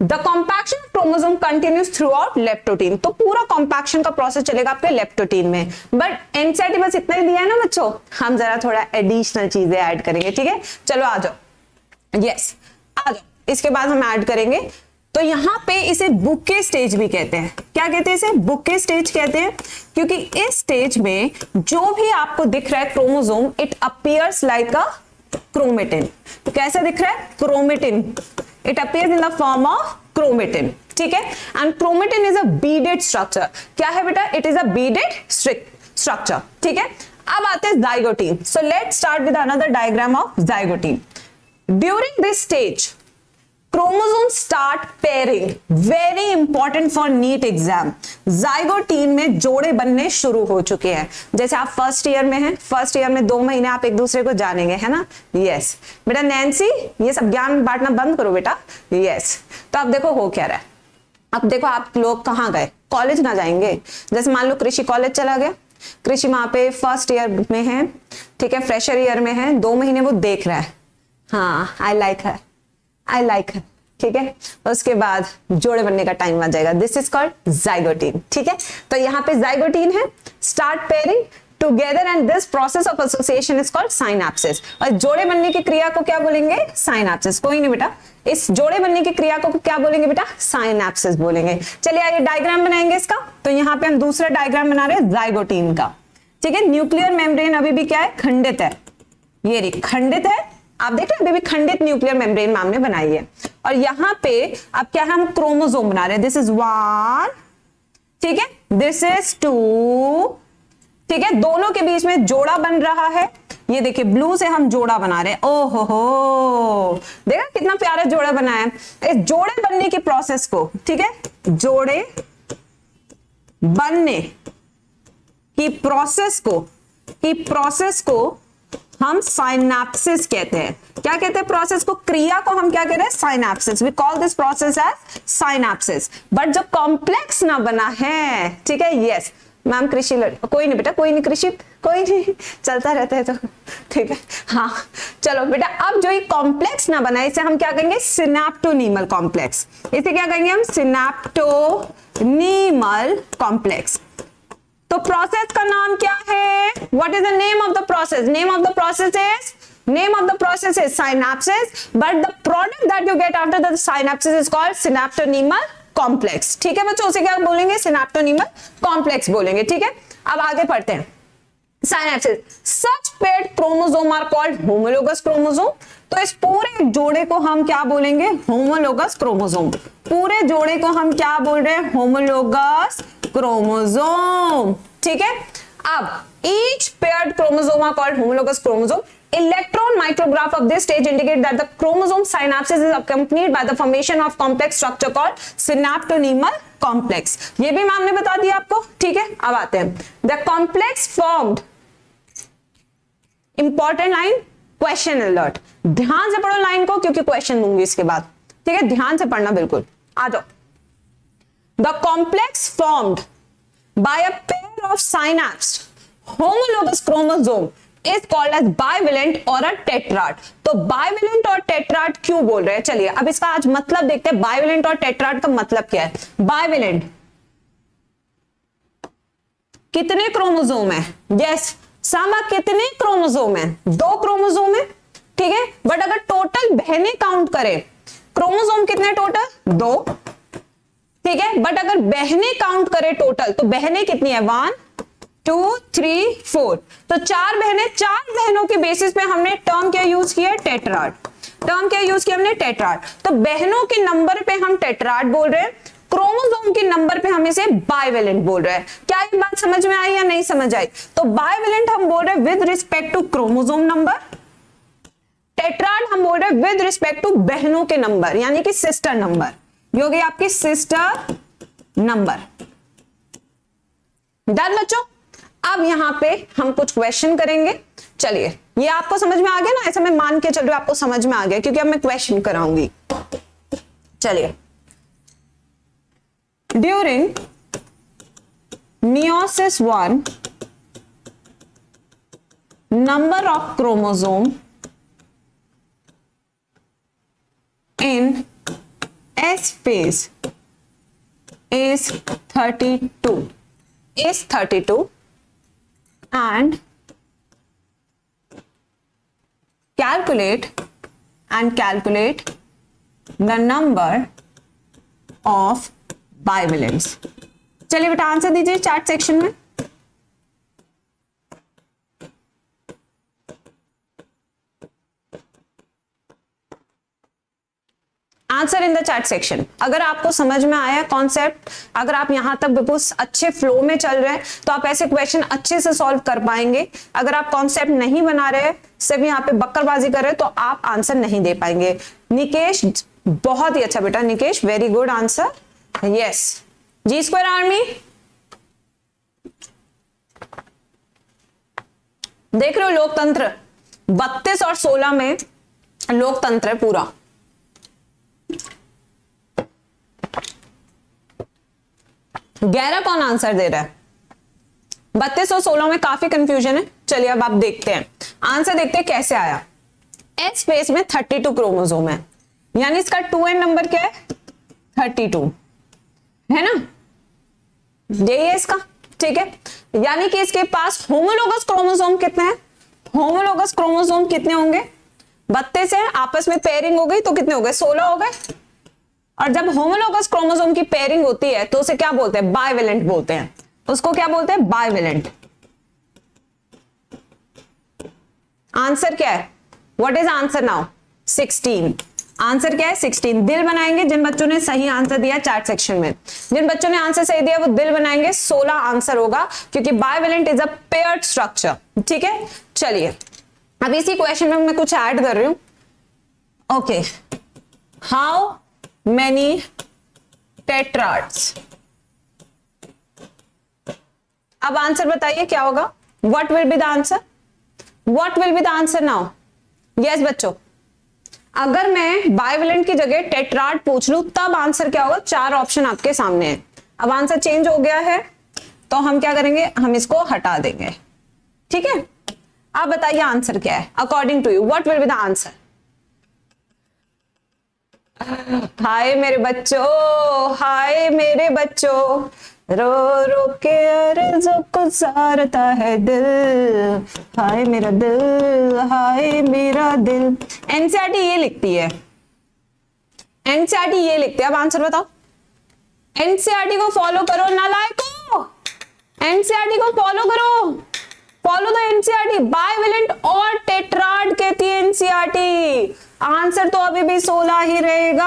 the compaction chromosome continues through out leptotene, तो पूरा कॉम्पैक्शन का प्रोसेस चलेगा आपके लेप्टोटीन में। बट एनसीईआरटी बस इतना ही दिया है ना बच्चों, हम जरा थोड़ा एडिशनल चीजें ऐड करेंगे। ठीक है, चलो आ जाओ। यस, आ जाओ। इसके बाद हम ऐड करेंगे, तो यहां पे इसे बुके स्टेज भी कहते हैं। क्या कहते हैं इसे? बुके स्टेज कहते हैं, क्योंकि इस स्टेज में जो भी आपको दिख रहा है chromosome, it appears like a chromatin. तो कैसा दिख रहा है? Chromatin. It appears in the form of chromatin. ठीक है, and chromatin is a beaded structure. क्या है बेटा? It is a beaded structure. ठीक है, अब आते हैं zygote. So let's start with another diagram of zygote. During this stage, chromosomes start pairing. Very important for NEET exam. zygote में जोड़े बनने शुरू हो चुके हैं। जैसे आप फर्स्ट ईयर में हैं, फर्स्ट ईयर में 2 महीने आप एक दूसरे को जानेंगे, है ना? यस बेटा। नैन्सी, ये सब ज्ञान बांटना बंद करो बेटा। यस, तो अब देखो हो क्या रहा है। अब देखो आप लोग कहाँ गए, कॉलेज ना जाएंगे। जैसे मान लो कृषि कॉलेज चला गया, कृषि वहां पे फर्स्ट ईयर में है, ठीक है, फ्रेशर ईयर में है, 2 महीने वो देख रहा है, हाँ आई लाइक हर, ठीक है। उसके बाद जोड़े बनने का टाइम आ जाएगा, दिस इज कॉल्ड जाइगोटीन। ठीक है, तो यहाँ पे जाइगोटीन है, start pairing together and this process of association is called synapsis. और जोड़े बनने की क्रिया को क्या बोलेंगे? साइनेप्सिस। कोई नहीं बेटा, इस जोड़े बनने की क्रिया को क्या बोलेंगे बेटा? साइनेप्सिस बोलेंगे। चलिए आइए डायग्राम बनाएंगे इसका। तो यहाँ पे हम दूसरा डायग्राम बना रहे हैं जाइगोटीन का। ठीक है, न्यूक्लियर मेम्ब्रेन अभी भी क्या है? खंडित है। ये रही खंडित है, आप देख रहे हैं अभी भी खंडित न्यूक्लियर मेम्ब्रेन मैम ने बनाई है। और यहाँ पे अब क्या है? हम क्रोमोसोम बना रहे हैं। दिस इज 1, ठीक है, दिस इज 2, ठीक है, दोनों के बीच में जोड़ा बन रहा है। ये देखिए ब्लू से हम जोड़ा बना रहे हैं। ओहो हो, देखा कितना प्यारा जोड़ा बना है। इस जोड़े बनने की प्रोसेस को, ठीक है, जोड़े बनने की प्रोसेस को हम साइनेप्सिस कहते हैं। क्या कहते हैं प्रोसेस को? क्रिया को हम क्या कहते हैं? Synapsis. We call this process as synapsis. But जब कॉम्प्लेक्स ना बना है, ठीक है, यस मैम कृषि कोई नहीं बेटा, कोई नहीं कृषि, कोई नहीं, चलता रहता है तो ठीक है। हाँ चलो बेटा, अब जो ये कॉम्प्लेक्स ना बना इसे हम क्या कहेंगे? सिनेप्टोनीमल कॉम्प्लेक्स। इसे क्या कहेंगे हम? सिनेप्टोनीमल कॉम्प्लेक्स। तो प्रोसेस का नाम क्या है? What is the name of the process? Name of the process is synapses, but the product that you get after the synapses is called synaptonemal complex. ठीक है बच्चों, उसे क्या बोलेंगे? synaptonemal complex बोलेंगे। ठीक है, अब आगे पढ़ते हैं। synapses, such paired chromosome are called homologous chromosome. तो इस पूरे जोड़े को हम क्या बोलेंगे? Homologous chromosome. पूरे जोड़े को हम क्या बोल रहे हैं? Homologous chromosome. ठीक है, अब each paired chromosome are called homologous chromosome Electron micrograph of this stage indicate that the chromosome synapses is accompanied by the formation of complex structure called synaptonemal complex. ये भी मैम ने बता दिया आपको, ठीक है। अब आते हैं, the complex formed, important line, question alert, ध्यान से पढ़ो लाइन को क्योंकि क्वेश्चन दूंगी इसके बाद, ठीक है, ध्यान से पढ़ना बिल्कुल। आ जाओ। The complex formed by a pair of synapsed homologous chromosome is called as bivalent or a tetrad. तो bivalent और tetrad क्यों बोल रहे हैं, चलिए अब इसका आज मतलब देखते हैं। bivalent और tetrad का मतलब क्या है। bivalent कितने क्रोमोसोम है, यस सामा कितने क्रोमोसोम है, 2 क्रोमोसोम है, ठीक है। बट अगर टोटल बहनें काउंट करें, क्रोमोसोम कितने टोटल, 2, ठीक है। बट अगर बहनें काउंट करें टोटल, तो बहनें कितनी है, 1 2 3 4, तो 4 बहनें, 4 बहनों के बेसिस पे हमने टर्म क्या यूज किया, टेट्राड। टर्म क्या यूज किया हमने, टेट्राड। तो बहनों के नंबर पे हम टेट्राड बोल रहे हैं, क्रोमोसोम के नंबर पे हम इसे बाइवेलेंट बोल रहे हैं। क्या ये बात समझ में आई या नहीं समझ आई। तो बाइवेलेंट हम बोल रहे हैं with respect to chromosome number, tetrad हम बोल रहे हैं विद रिस्पेक्ट टू बहनों के नंबर यानी कि सिस्टर नंबर। ये हो गई आपकी सिस्टर नंबर। डन बच्चों। अब यहां पे हम कुछ क्वेश्चन करेंगे। चलिए, ये आपको समझ में आ गया ना, ऐसा मैं मान के चल रही हूं आपको समझ में आ गया क्योंकि अब मैं क्वेश्चन कराऊंगी। चलिए, during meiosis 1 number of chromosome in S phase is 32 and calculate the number of bivalents। चलिए बेटा आंसर दीजिए चैट सेक्शन में। Answer in the chat section. अगर आपको समझ में आया कॉन्सेप्ट, अगर आप यहां तक बिल्कुल अच्छे फ्लो में चल रहे हैं तो आप ऐसे क्वेश्चन अच्छे से सॉल्व कर पाएंगे। अगर आप कॉन्सेप्ट नहीं बना रहे, सिर्फ यहाँ पे बक्करबाजी कर रहे तो आप आंसर नहीं दे पाएंगे। निकेश बहुत ही अच्छा बेटा, Nikesh very good answer, yes. G square army देख रहे हो, लोकतंत्र 32 और 16 में लोकतंत्र है पूरा। ग्यारह कौन आंसर दे रहा है, 32 और 16 में काफी कंफ्यूजन है। चलिए अब आप देखते हैं आंसर, देखते हैं कैसे आया। एस फेस में 32 क्रोमोसोम है, यानी इसका 2n नंबर क्या है, 32 है ना, यही है इसका, ठीक है। यानी कि इसके पास होमोलोगस क्रोमोसोम कितने हैं, होमोलोगस क्रोमोसोम कितने होंगे, 32 है, आपस में पेयरिंग हो गई तो कितने हो गए, 16 हो गए। और जब होमोलोगस क्रोमोसोम की पेयरिंग होती है तो उसे क्या बोलते हैं, बाइवेलेंट बोलते हैं। उसको क्या बोलते हैं, बाइवेलेंट। आंसर क्या है, what is answer now, 16। Answer क्या है, 16। दिल बनाएंगे जिन बच्चों ने सही आंसर दिया चैट सेक्शन में, जिन बच्चों ने आंसर सही दिया वो दिल बनाएंगे। 16 आंसर होगा क्योंकि bivalent is a paired structure, ठीक है। चलिए अब इसी क्वेश्चन में मैं कुछ ऐड कर रही हूं। ओके, हाउ मेनी टेट्राड्स, अब आंसर बताइए क्या होगा, what will be the answer, what will be the answer now. Yes बच्चों, अगर मैं बाइवेलेंट की जगह टेट्राड पूछ लूं तब आंसर क्या होगा, 4 ऑप्शन आपके सामने है। अब आंसर चेंज हो गया है तो हम क्या करेंगे, हम इसको हटा देंगे, ठीक है। आप बताइए आंसर क्या है according to you, what will be the answer. Hi मेरे बच्चों, हाय मेरे बच्चों, रो रो के अर्ज़ों को गुजारता है दिल, हाय मेरा दिल, हाय मेरा दिल। एनसीईआरटी ये लिखती है, एनसीईआरटी ये लिखते हैं। अब आंसर बताओ। एनसीईआरटी को फॉलो करो नालायकों, एनसीईआरटी को फॉलो करो, फॉलो द एनसीईआरटी। बाइवेलेंट और टेट्राड कहती है एनसीईआरटी। आंसर तो अभी भी 16 ही रहेगा,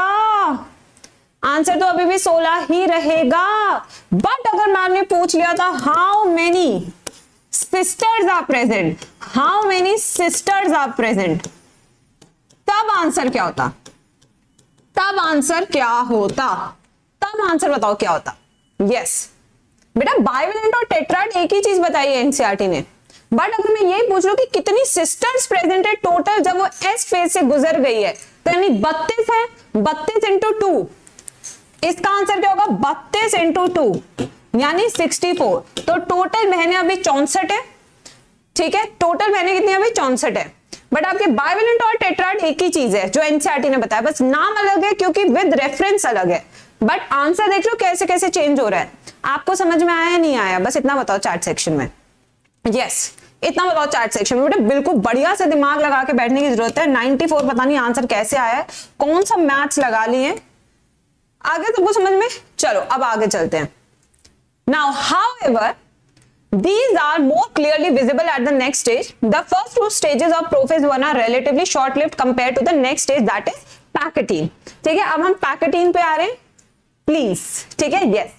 आंसर तो अभी भी 16 ही रहेगा। बट अगर मैम ने पूछ लिया था how many sisters are present, how many sisters are present, तब आंसर क्या होता, तब आंसर क्या होता, तब आंसर बताओ क्या होता। यस बेटा बाइवेलेंट और टेट्राड एक ही चीज बताई है एनसीईआरटी ने, बट अगर मैं यही पूछ लूं कि कितनी सिस्टर्स प्रेजेंट है टोटल जब वो एस फेज से गुजर गई है, तो यानी 32 है, 32 इंटू 2, इसका आंसर क्या होगा 32 इंटू 2 यानी 64। तो टोटल बहनें अभी 64 है, ठीक है, टोटल बहनें कितनी अभी 64 है। बट आपके बाइवेलेंट और टेट्राड एक ही चीज है जो एनसीईआरटी ने बताया, बस नाम अलग है क्योंकि विद रेफरेंस अलग है, बट आंसर देख लो कैसे कैसे चेंज हो रहा है। आपको समझ में आया नहीं आया, बस इतना बताओ चैट सेक्शन में। यस इतना बताओ चैट सेक्शन में। बेटा बिल्कुल बढ़िया से दिमाग लगा के बैठने की जरूरत है। 94 पता नहीं आंसर कैसे आया है, कौन सा मैथ्स लगा लिए, आगे सबको समझ में। चलो अब आगे चलते हैं। Now however these are more clearly visible at the next stage. The first two stages of prophase 1 are relatively short lived compared to the next stage, that is pachytene. ठीक है, अब हम पैकेटीन पे आ रहे हैं प्लीज, ठीक है। Yes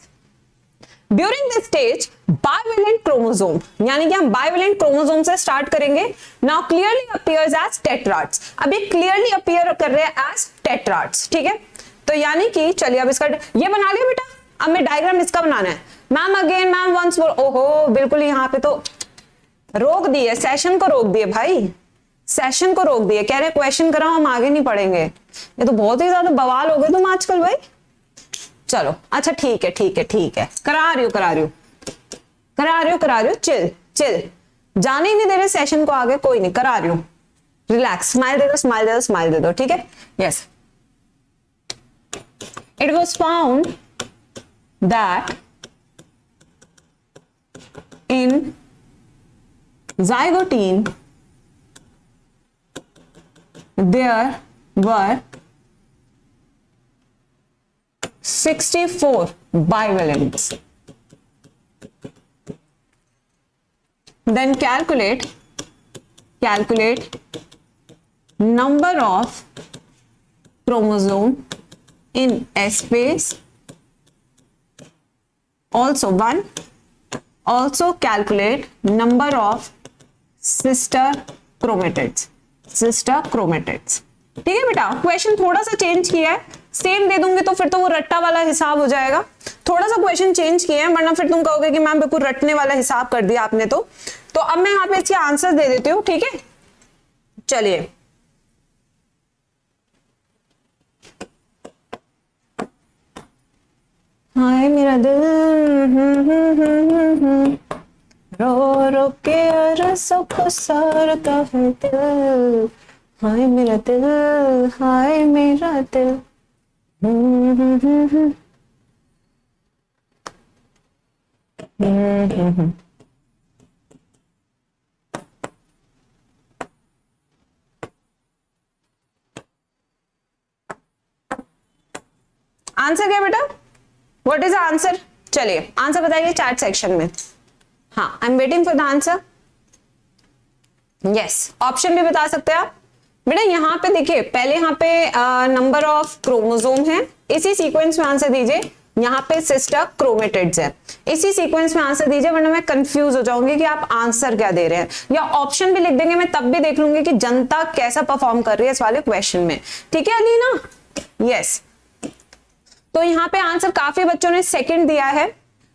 during this stage bivalent chromosome, यानी कि हम बाइवेलेंट क्रोमोसोम से स्टार्ट करेंगे। Now clearly appears as tetrads, अब ये क्लियरली अपीयर कर रहे हैं एज टेट्राड्स, ठीक है। तो यानी कि चलिए अब इसका ये बना लिया बेटा, अब मैं डायग्राम इसका बनाना है। Ma'am again ma'am once more, ओहो बिल्कुल यहाँ पे तो रोक दिए, सेशन को रोक दिए भाई, सेशन को रोक दिए, कह रहे क्वेश्चन कराओ हम आगे नहीं पढ़ेंगे। ये तो बहुत ही ज्यादा बवाल हो गए तुम आजकल भाई। चलो अच्छा ठीक है ठीक है ठीक है, करा रही हूँ, चिल चिल, जाने ही नहीं दे रहे सेशन को आगे, कोई नहीं करा रही हूँ, रिलैक्स, स्माइल दे दो स्माइल दे दो स्माइल दे दो, ठीक है। Yes it was found that in zygotine there were 64 bivalents. Then calculate number of chromosome in S phase. Also calculate number of sister chromatids. ठीक है बेटा, क्वेश्चन थोड़ा सा चेंज किया है, सेम दे दूंगे तो फिर तो वो रट्टा वाला हिसाब हो जाएगा। थोड़ा सा क्वेश्चन चेंज किया है, वरना फिर तुम कहोगे कि मैम बिल्कुल रटने वाला हिसाब कर दिया आपने। तो अब मैं यहाँ पे इसके आंसर दे देती हूँ, ठीक है। चलिए हाय मेरा दिल रो रो के अरसों को सारता है दिल, हाय मेरा दिल, हाय मेरा दिल। आंसर क्या बेटा, व्हाट इज द आंसर? चलिए आंसर बताइए चैट सेक्शन में। हाँ I am waiting for the answer. Yes option भी बता सकते हैं आप बेटा। यहाँ पे देखिए पहले यहाँ पे नंबर ऑफ क्रोमोसोम है, इसी सीक्वेंस में आंसर दीजिए। यहाँ पे सिस्टर क्रोमेटिड्स है, इसी सीक्वेंस में आंसर दीजिए, वरना मैं कंफ्यूज हो जाऊंगी कि आप आंसर क्या दे रहे हैं। या ऑप्शन भी लिख देंगे, मैं तब भी देख लूंगी कि जनता कैसा परफॉर्म कर रही है इस वाले क्वेश्चन में, ठीक है अलीना। यस तो यहाँ पे आंसर काफी बच्चों ने सेकंड दिया है,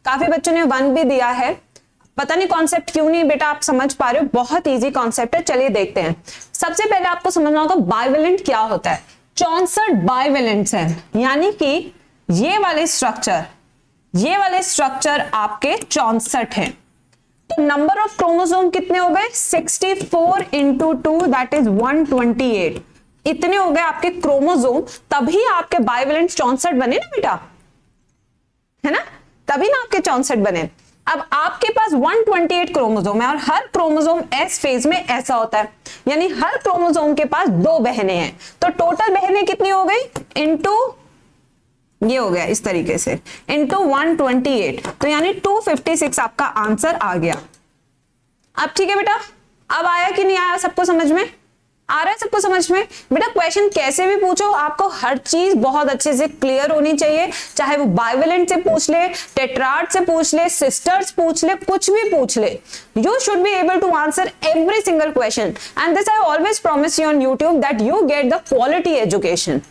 काफी बच्चों ने 1 भी दिया है। पता नहीं कॉन्सेप्ट क्यों नहीं बेटा आप समझ पा रहे हो, बहुत इजी कॉन्सेप्ट है। चलिए देखते हैं। सबसे पहले आपको समझना होगा बाइवेलेंट क्या होता है। 64 बाइवेलेंट्स हैं, यानी कि ये वाले स्ट्रक्चर आपके 64 हैं। तो नंबर ऑफ क्रोमोसोम कितने हो गए 64 इंटू 2 दैट इज 128। इतने हो गए आपके क्रोमोसोम, तभी आपके बाइवेलेंट 64 बने ना बेटा, है ना, तभी ना आपके 64 बने। अब आपके पास 128 क्रोमोसोम है और हर क्रोमोसोम एस फेज में ऐसा होता है, यानी हर क्रोमोसोम के पास 2 बहनें हैं। तो टोटल बहनें कितनी हो गई इनटू ये हो गया इस तरीके से इनटू 128, तो यानी 256 आपका आंसर आ गया। अब ठीक है बेटा, अब आया कि नहीं आया सबको समझ में? आ रहा है सबको समझ में? बेटा क्वेश्चन कैसे भी पूछो, आपको हर चीज बहुत अच्छे से क्लियर होनी चाहिए, चाहे वो बाइवेलेंट से पूछ ले, टेट्राड से पूछ ले, सिस्टर्स पूछ ले, कुछ भी पूछ ले, you should be able to answer every single question. And this I always promise you on YouTube that you get the quality education.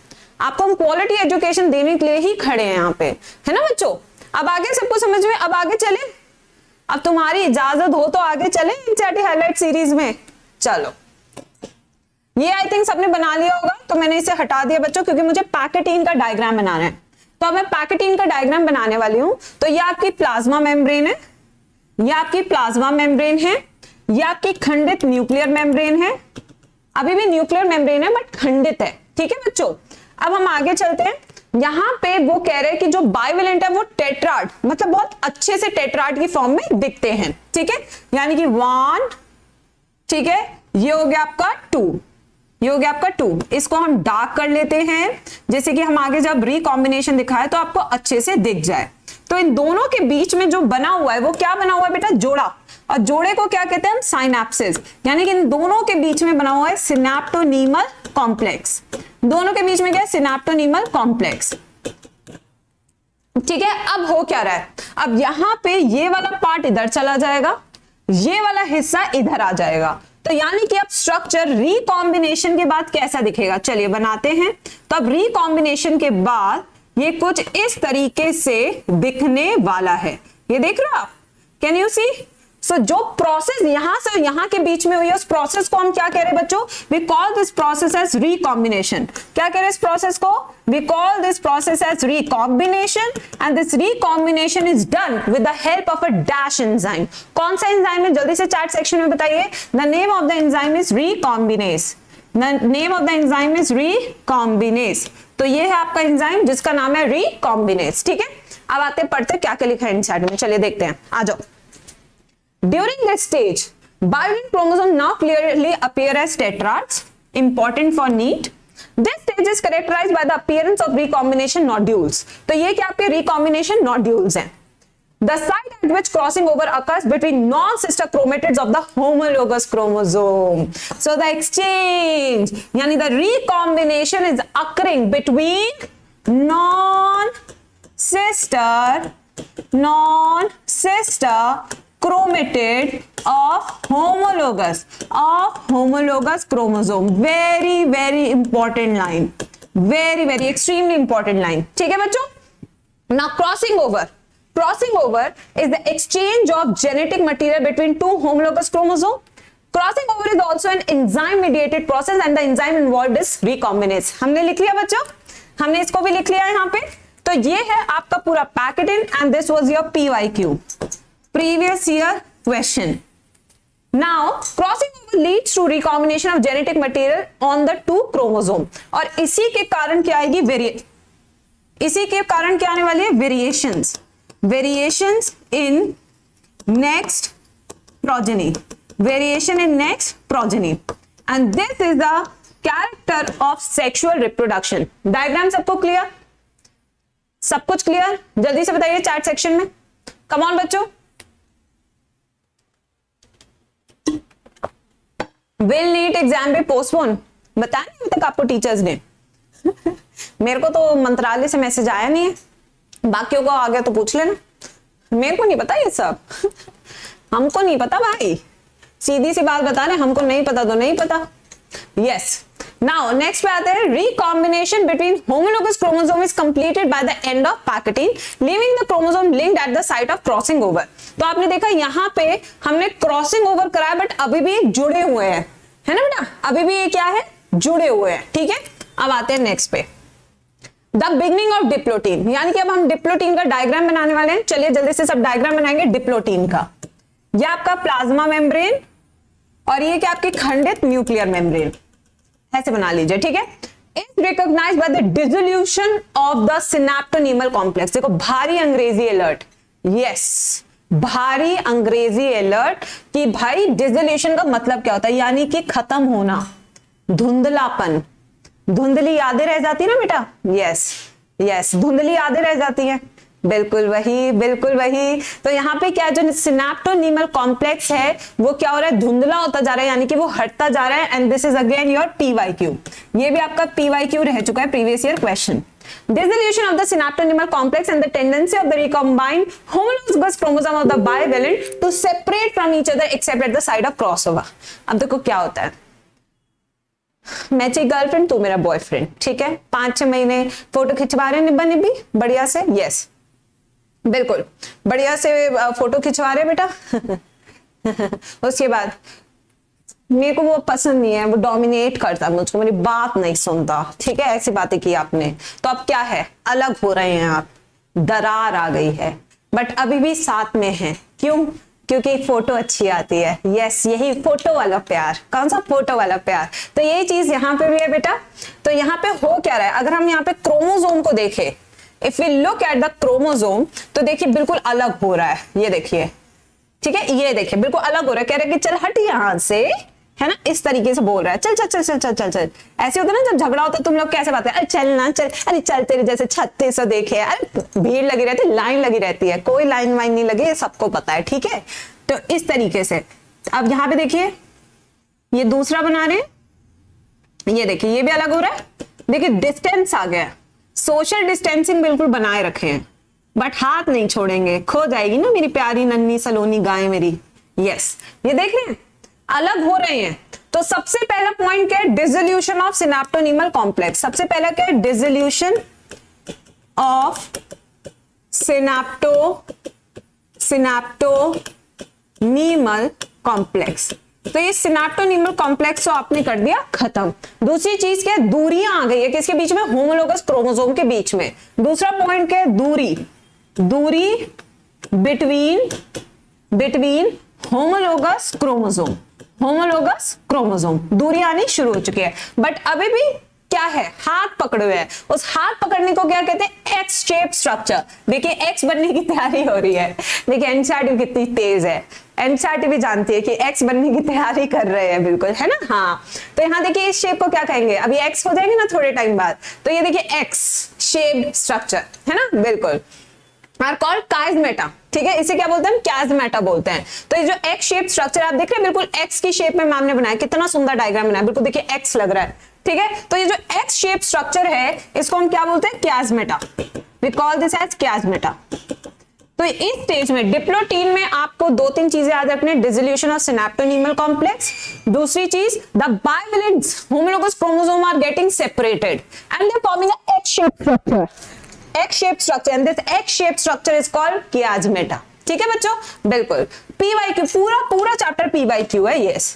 आपको हम क्वालिटी एजुकेशन देने के लिए ही खड़े हैं यहाँ पे, है ना बच्चों? अब आगे सबको समझ में, अब आगे चले, अब तुम्हारी इजाजत हो तो आगे चले एनसीईआरटी हाईलाइट सीरीज में। चलो, ये आई थिंक सबने बना लिया होगा, तो मैंने इसे हटा दिया बच्चों, क्योंकि मुझे पैकेटीन का डायग्राम बनाना है। तो अब मैं पैकेटीन का डायग्राम बनाने वाली हूं। तो ये आपकी प्लाज्मा मेम्ब्रेन है, ये आपकी प्लाज्मा मेम्ब्रेन है, ये आपकी खंडित न्यूक्लियर मेम्ब्रेन है। अभी भी न्यूक्लियर मेम्ब्रेन है बट खंडित है, ठीक है बच्चों? अब हम आगे चलते हैं। यहां पे वो कह रहे हैं कि जो बाइवेलेंट है वो टेट्राड, मतलब बहुत अच्छे से टेट्राड की फॉर्म में दिखते हैं, ठीक है? यानी कि 1, ठीक है, ये हो गया आपका 2, ये हो गया आपका 2। इसको हम डार्क कर लेते हैं, जैसे कि हम आगे जब रिकॉम्बिनेशन दिखाए तो आपको अच्छे से दिख जाए। तो इन दोनों के बीच में जो बना हुआ है वो क्या बना हुआ है बेटा? जोड़ा। और जोड़े को क्या कहते हैं हम? साइनेप्सिस। यानी कि इन दोनों के बीच में बना हुआ है सिनेप्टोनीमल कॉम्प्लेक्स। दोनों के बीच में क्या है? सिनेप्टोनीमल कॉम्प्लेक्स, ठीक है? अब हो क्या रहा है? अब यहां पे ये वाला पार्ट इधर चला जाएगा, ये वाला हिस्सा इधर आ जाएगा। तो यानी कि अब स्ट्रक्चर रिकॉम्बिनेशन के बाद कैसा दिखेगा? चलिए बनाते हैं। तो अब रिकॉम्बिनेशन के बाद ये कुछ इस तरीके से दिखने वाला है। ये देख रहे हो आप? Can you see? सो जो प्रोसेस यहां से यहां के बीच में हुई है, उस प्रोसेस को हम क्या कह रहे हैं बच्चों? We call this process as recombination. क्या कह रहे हैं इस प्रोसेस को? We call this process as recombination, and this recombination is done with the help of a dash enzyme. कौन सा एंजाइम है? जल्दी से चैट सेक्शन में बताइए। The name of the enzyme is recombinase. The name of the enzyme is recombinase. तो ये है आपका एंजाइम जिसका नाम है रिकॉम्बिनेस, ठीक है? अब आते पढ़ते क्या क्या लिखा है इनसाइड में, चलिए देखते हैं, आ जाओ। During this stage, bivalent chromosomes now clearly appear as tetrads, important for NEET. This stage is characterized by the appearance of recombination nodules. तो ये क्या आपके recombination nodules हैं? The site at which crossing over occurs between non-sister chromatids of the homologous chromosome. So the exchange, यानी the recombination is occurring between non-sister chromatid of homologous chromosome. Very important line, very extremely important line, ठीक है बच्चों? Now crossing over is the exchange of genetic material between two homologous chromosomes. Crossing over is also an enzyme mediated process and the enzyme involved is recombinase. हमने लिख लिया बच्चों, हमने इसको भी लिख लिया यहाँ पे। तो ये है आपका पूरा pachytene and this was your PYQ, previous year question. Now crossing over leads to recombination of genetic material on the two chromosome, और इसी के कारण क्या आएगी? इसी के कारण क्या आने वाली है? variations in next progeny, variation in next progeny, and this is the character of sexual reproduction. Diagram सबको क्लियर? सब कुछ क्लियर? जल्दी से बताइए चैट सेक्शन में, कम ऑन बच्चों। विल नीट एग्जाम पे पोस्टपोन बताया नहीं अभी तक आपको टीचर्स ने? मेरे को तो मंत्रालय से मैसेज आया नहीं है, बाकियों को आ गया तो पूछ लेना, मेरे को नहीं पता ये सब। हमको नहीं पता भाई, सीधी सी बात बता रहे, हमको नहीं पता तो नहीं पता। यस, नाउ नेक्स्ट पे आते हैं। Recombination between homologous chromosome is completed by the end of pachytene, leaving the chromosome linked at the site of crossing over. तो आपने देखा यहाँ पे हमने क्रॉसिंग ओवर कराया, बट अभी भी जुड़े हुए हैं, है ना बेटा? अभी भी ये क्या है? जुड़े हुए हैं, ठीक है? अब आते हैं नेक्स्ट पे, द बिगनिंग ऑफ डिप्लोटीन, यानी कि अब हम डिप्लोटीन का डायग्राम बनाने वाले हैं। चलिए जल्दी से सब डायग्राम बनाएंगे डिप्लोटीन का। ये आपका प्लाज्मा मेम्ब्रेन और ये क्या आपकी खंडित न्यूक्लियर मेम्ब्रेन, ऐसे बना लीजिए, ठीक है? Is recognized by the dissolution of the synaptonemal complex. देखो भारी अंग्रेजी अलर्ट, यस भारी अंग्रेजी अलर्ट कि भाई डिसोल्यूशन का मतलब क्या होता है? यानी कि खत्म होना, धुंधलापन, धुंधली यादें रह जाती है ना बेटा? यस धुंधली यादें रह जाती है। बिल्कुल वही, बिल्कुल वही। तो यहाँ पे क्या, जो सिनेप्टोनीमल कॉम्प्लेक्स है वो क्या हो रहा है, धुंधला होता जा रहा है, यानी कि वो हटता जा रहा है। And this is again your PYQ। ये भी आपका PYQ रह चुका है, previous year question. Dissolution of the synaptonymal complex and the tendency of the recombined homologous chromosome of the bivalent to separate from each other except at the site of crossover। अब देखो क्या होता है, मैं चाहिए गर्लफ्रेंड, तू मेरा बॉयफ्रेंड, ठीक है, 5-6 महीने फोटो खिंचवा रहे निब्बा निब्बी बढ़िया से, यस बिल्कुल बढ़िया से फोटो खिंचवा रहे बेटा उसके बाद मेरे को वो पसंद नहीं है, वो डोमिनेट करता मुझको, मेरी बात नहीं सुनता, ठीक है, ऐसी बातें की आपने, तो अब क्या है, अलग हो रहे हैं आप, दरार आ गई है, बट अभी भी साथ में है। क्यों? क्योंकि फोटो अच्छी आती है। यस, यही फोटो वाला प्यार। कौन सा? फोटो वाला प्यार। तो यही चीज यहाँ पे भी है बेटा। तो यहाँ पे हो क्या रहा है, अगर हम यहाँ पे क्रोमोसोम को देखें, if we look at the chromosome, तो देखिए बिल्कुल अलग हो रहा है, ये देखिए, ठीक है, ये देखिए बिल्कुल अलग हो रहा है। कह रहे कि चल हट यहां से, है ना, इस तरीके से बोल रहा है, चल चल चल चल चल चल चल। ऐसे होता है ना, जब झगड़ा होता है तुम लोग कैसे बात है, अरे चल ना चल, अरे चल तेरे जैसे 36 देखे, अरे भीड़ लगी रहती है, लाइन लगी रहती है, कोई लाइन वाइन नहीं लगी, सबको पता है, ठीक है। तो इस तरीके से अब यहाँ पे देखिए, ये दूसरा बना रहे हैं, ये देखिए ये भी अलग हो रहा है, देखिए डिस्टेंस आ गया, सोशल डिस्टेंसिंग बिल्कुल बनाए रखे हैं, बट हाथ नहीं छोड़ेंगे, खो जाएगी ना मेरी प्यारी नन्ही सलोनी गाय मेरी। यस, ये देख रहे हैं अलग हो रहे हैं। तो सबसे पहला पॉइंट क्या है, डिसोल्यूशन ऑफ सिनेप्टोनीमल कॉम्प्लेक्स। सबसे पहला क्या है, डिसोल्यूशन ऑफ सिनेप्टोनीमल कॉम्प्लेक्स। तो ये सिनेप्टोनीमल कॉम्प्लेक्स तो आपने कर दिया खत्म। दूसरी चीज क्या है, दूरियां आ गई है किसके बीच में, होमोलोगस क्रोमोसोम के बीच में। दूसरा पॉइंट क्या है, दूरी बिटवीन होमोलोगस क्रोमोसोम, दूरी आनी शुरू हो चुकी है। बट अभी भी क्या है, हाथ पकड़े हुए हैं। उस हाथ पकड़ने को क्या कहते हैं, एक्स शेप स्ट्रक्चर। देखिए एक्स बनने की तैयारी हो रही है, देखिए एनसीईआरटी कितनी तेज है, एनसीईआरटी भी जानती है कि एक्स बनने की तैयारी कर रहे हैं, बिल्कुल, है ना। हाँ, तो यहाँ देखिए इस शेप को क्या कहेंगे, अभी एक्स हो जाएंगे ना थोड़े टाइम बाद, तो ये देखिए एक्स शेप स्ट्रक्चर, है ना, बिल्कुल, आर कॉल्ड काइजमेटा, ठीक है, इसे क्या बोलते हैं, काइजमेटा बोलते हैं। तो ये जो एक्स शेप स्ट्रक्चर आप देख रहे हैं, बिल्कुल एक्स की शेप में मैम ने बनाया, कितना सुंदर डायग्राम बनाया, बिल्कुल देखिए एक्स लग रहा है, ठीक है। तो ये जो एक्स शेप स्ट्रक्चर है, इसको हम क्या बोलते हैं, काइजमेटा, वी कॉल दिस एज काइजमेटा। तो इस स्टेज में डिप्लोटीन में आपको 2-3 चीजें याद रखनी, डिसोल्यूशन ऑफ सिनेप्टोनीमल कॉम्प्लेक्स, दूसरी चीज the bivalent homologous chromosome are getting separated and they forming a X shape structure, X-shaped structure, and this X-shaped structure is called chiasmata। ठीक है बच्चों, बिल्कुल PYQ, पूरा चैप्टर PYQ है। yes,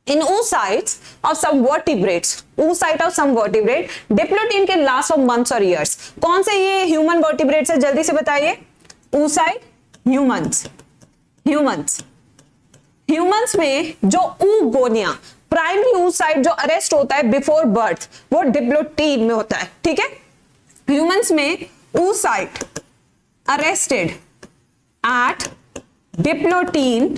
in oocytes of some vertebrates, oocyte of some vertebrate, diplotin can last for months or years। कौन से ये ह्यूमन वर्टिब्रेट्स है, जल्दी से बताइए, oocyte, ह्यूमंस में जो oogonia प्राइमरी oocyte जो अरेस्ट होता है बिफोर बर्थ, वो डिप्लोटीन में होता है, ठीक है। ह्यूमंस में oocyte arrested at diplotene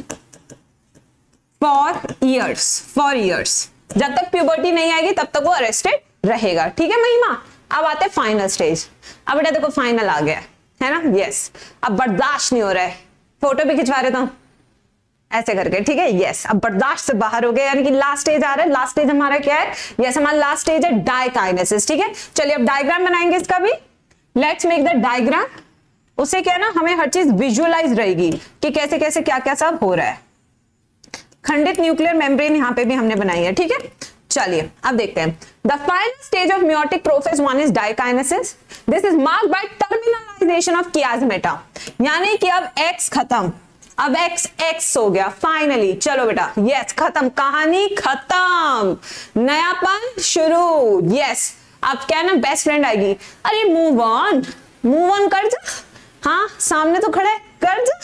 for years, जब तक प्यूबर्टी नहीं आएगी तब तक वो अरेस्टेड रहेगा, ठीक है महिमा। अब आते फाइनल स्टेज। अब बेटा देखो फाइनल आ गया है ना, यस, अब बर्दाश्त नहीं हो रहा है, फोटो भी खिंचवा रहे तो ऐसे करके, ठीक है, यस, अब बर्दाश्त से बाहर हो गए, यानी कि लास्ट स्टेज आ रहा है। लास्ट स्टेज हमारा क्या है, यस, हमारा लास्ट स्टेज है डाइकाइनेसिस, ठीक है। चलिए अब डायग्राम बनाएंगे इसका भी, लेट्स मेक द डायग्राम। उसे क्या ना, हमें हर चीज विजुअलाइज रहेगी कि कैसे कैसे क्या क्या सब हो रहा है। खंडित न्यूक्लियर मेम्ब्रेन यहाँ पे भी हमने बनाई है, ठीक है। चलिए अब देखते हैं, the final stage of meiotic prophase 1 is diakinesis. This is marked by terminalization of chiasmata, यानी कि अब एक्स खत्म, अब एक्स हो गया फाइनली। चलो बेटा, यस, खत्म, कहानी खत्म, नयापन शुरू। यस, अब क्या ना, बेस्ट फ्रेंड आएगी, अरे मूव ऑन कर जा, हाँ सामने तो खड़े, कर जा,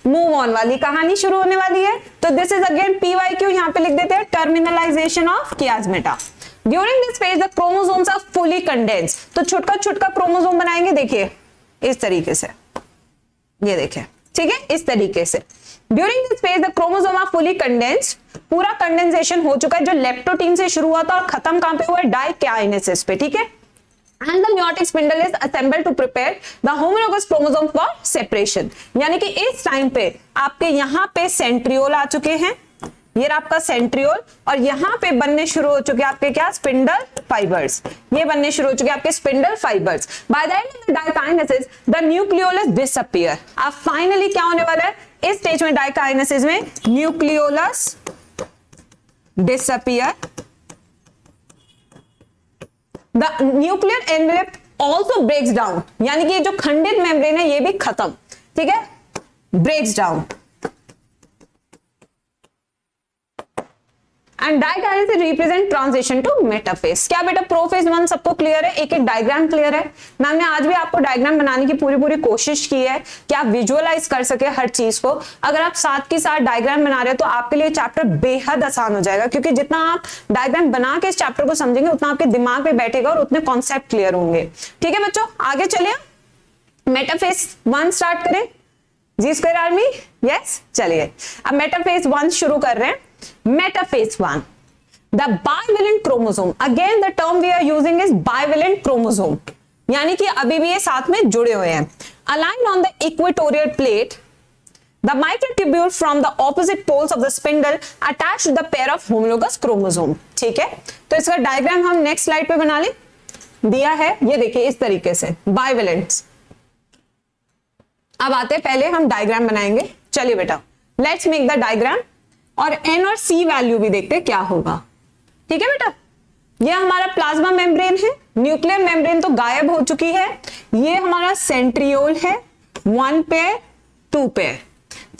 मूव ऑन वाली कहानी शुरू होने वाली है। तो दिस इज अगेन PYQ, यहाँ पे लिख देते हैं, terminalization of chiasmata. During this phase the chromosomes are fully condensed. तो छोटा क्रोमोसोम बनाएंगे, देखिए इस तरीके से, ये देखिए, ठीक है, इस तरीके से। During this phase the chromosome are fully condensed, पूरा कंडेंसेशन हो चुका है, जो लेप्टोटीन से शुरू हुआ था और खत्म कहां पे हुआ है, डाइकाइनेसिस पे, ठीक है। and the meiotic spindle is assembled to prepare the homologous chromosome for separation। यानी कि इस टाइम पे आपके यहाँ पे सेंट्रियोल आ चुके हैं, ये आपका सेंट्रियोल, और यहाँ पे बनने शुरू हो चुके आपके क्या, स्पिंडल फाइबर्स, ये बनने शुरू हो चुके आपके spindle fibres. By the end of the diakinesis the nucleolus disappear. अब फाइनली क्या होने वाला है इस स्टेज में, डाइकाइनेसिस में nucleolus disappear, the nuclear envelope also breaks down, यानी कि ये जो खंडित मेम्ब्रेन है ये भी खत्म, ठीक है, breaks down. And diakinesis represent transition to metaphase. क्या बेटा प्रोफेज 1 सबको क्लियर है, एक एक डायग्राम क्लियर है। मैम ने आज भी आपको डायग्राम बनाने की पूरी कोशिश की है कि आप विजुअलाइज कर सके हर चीज को। अगर आप साथ के साथ डायग्राम बना रहे हो तो आपके लिए चैप्टर बेहद आसान हो जाएगा, क्योंकि जितना आप डायग्राम बना के इस चैप्टर को समझेंगे उतना आपके दिमाग में बैठेगा और उतने कॉन्सेप्ट क्लियर होंगे। ठीक है बच्चों, आगे चलिए मेटाफेज 1 स्टार्ट करें। जी स्क्वायर आर्मी, यस, चलिए अब मेटाफेज 1 शुरू कर रहे हैं। Metaphase 1, the bivalent chromosome. Again, the term we are using is bivalent chromosome. यानी कि अभी भी ये साथ में जुड़े हुए हैं। Aligned on the equatorial plate, the microtubule from the opposite poles of the spindle attached to the pair of homologous chromosome. ठीक है, तो इसका डायग्राम हम नेक्स्ट स्लाइड पे बना लें, दिया है ये देखिए इस तरीके से bivalents। अब आते पहले हम डायग्राम बनाएंगे। चलिए बेटा, लेट्स मेक द डायग्राम, और एन और सी वैल्यू भी देखते क्या होगा। ठीक है बेटा, ये हमारा प्लाज्मा मेम्ब्रेन है, न्यूक्लियर मेम्ब्रेन तो गायब हो चुकी है, ये हमारा सेंट्रियोल है 1 पेयर 2 पेयर,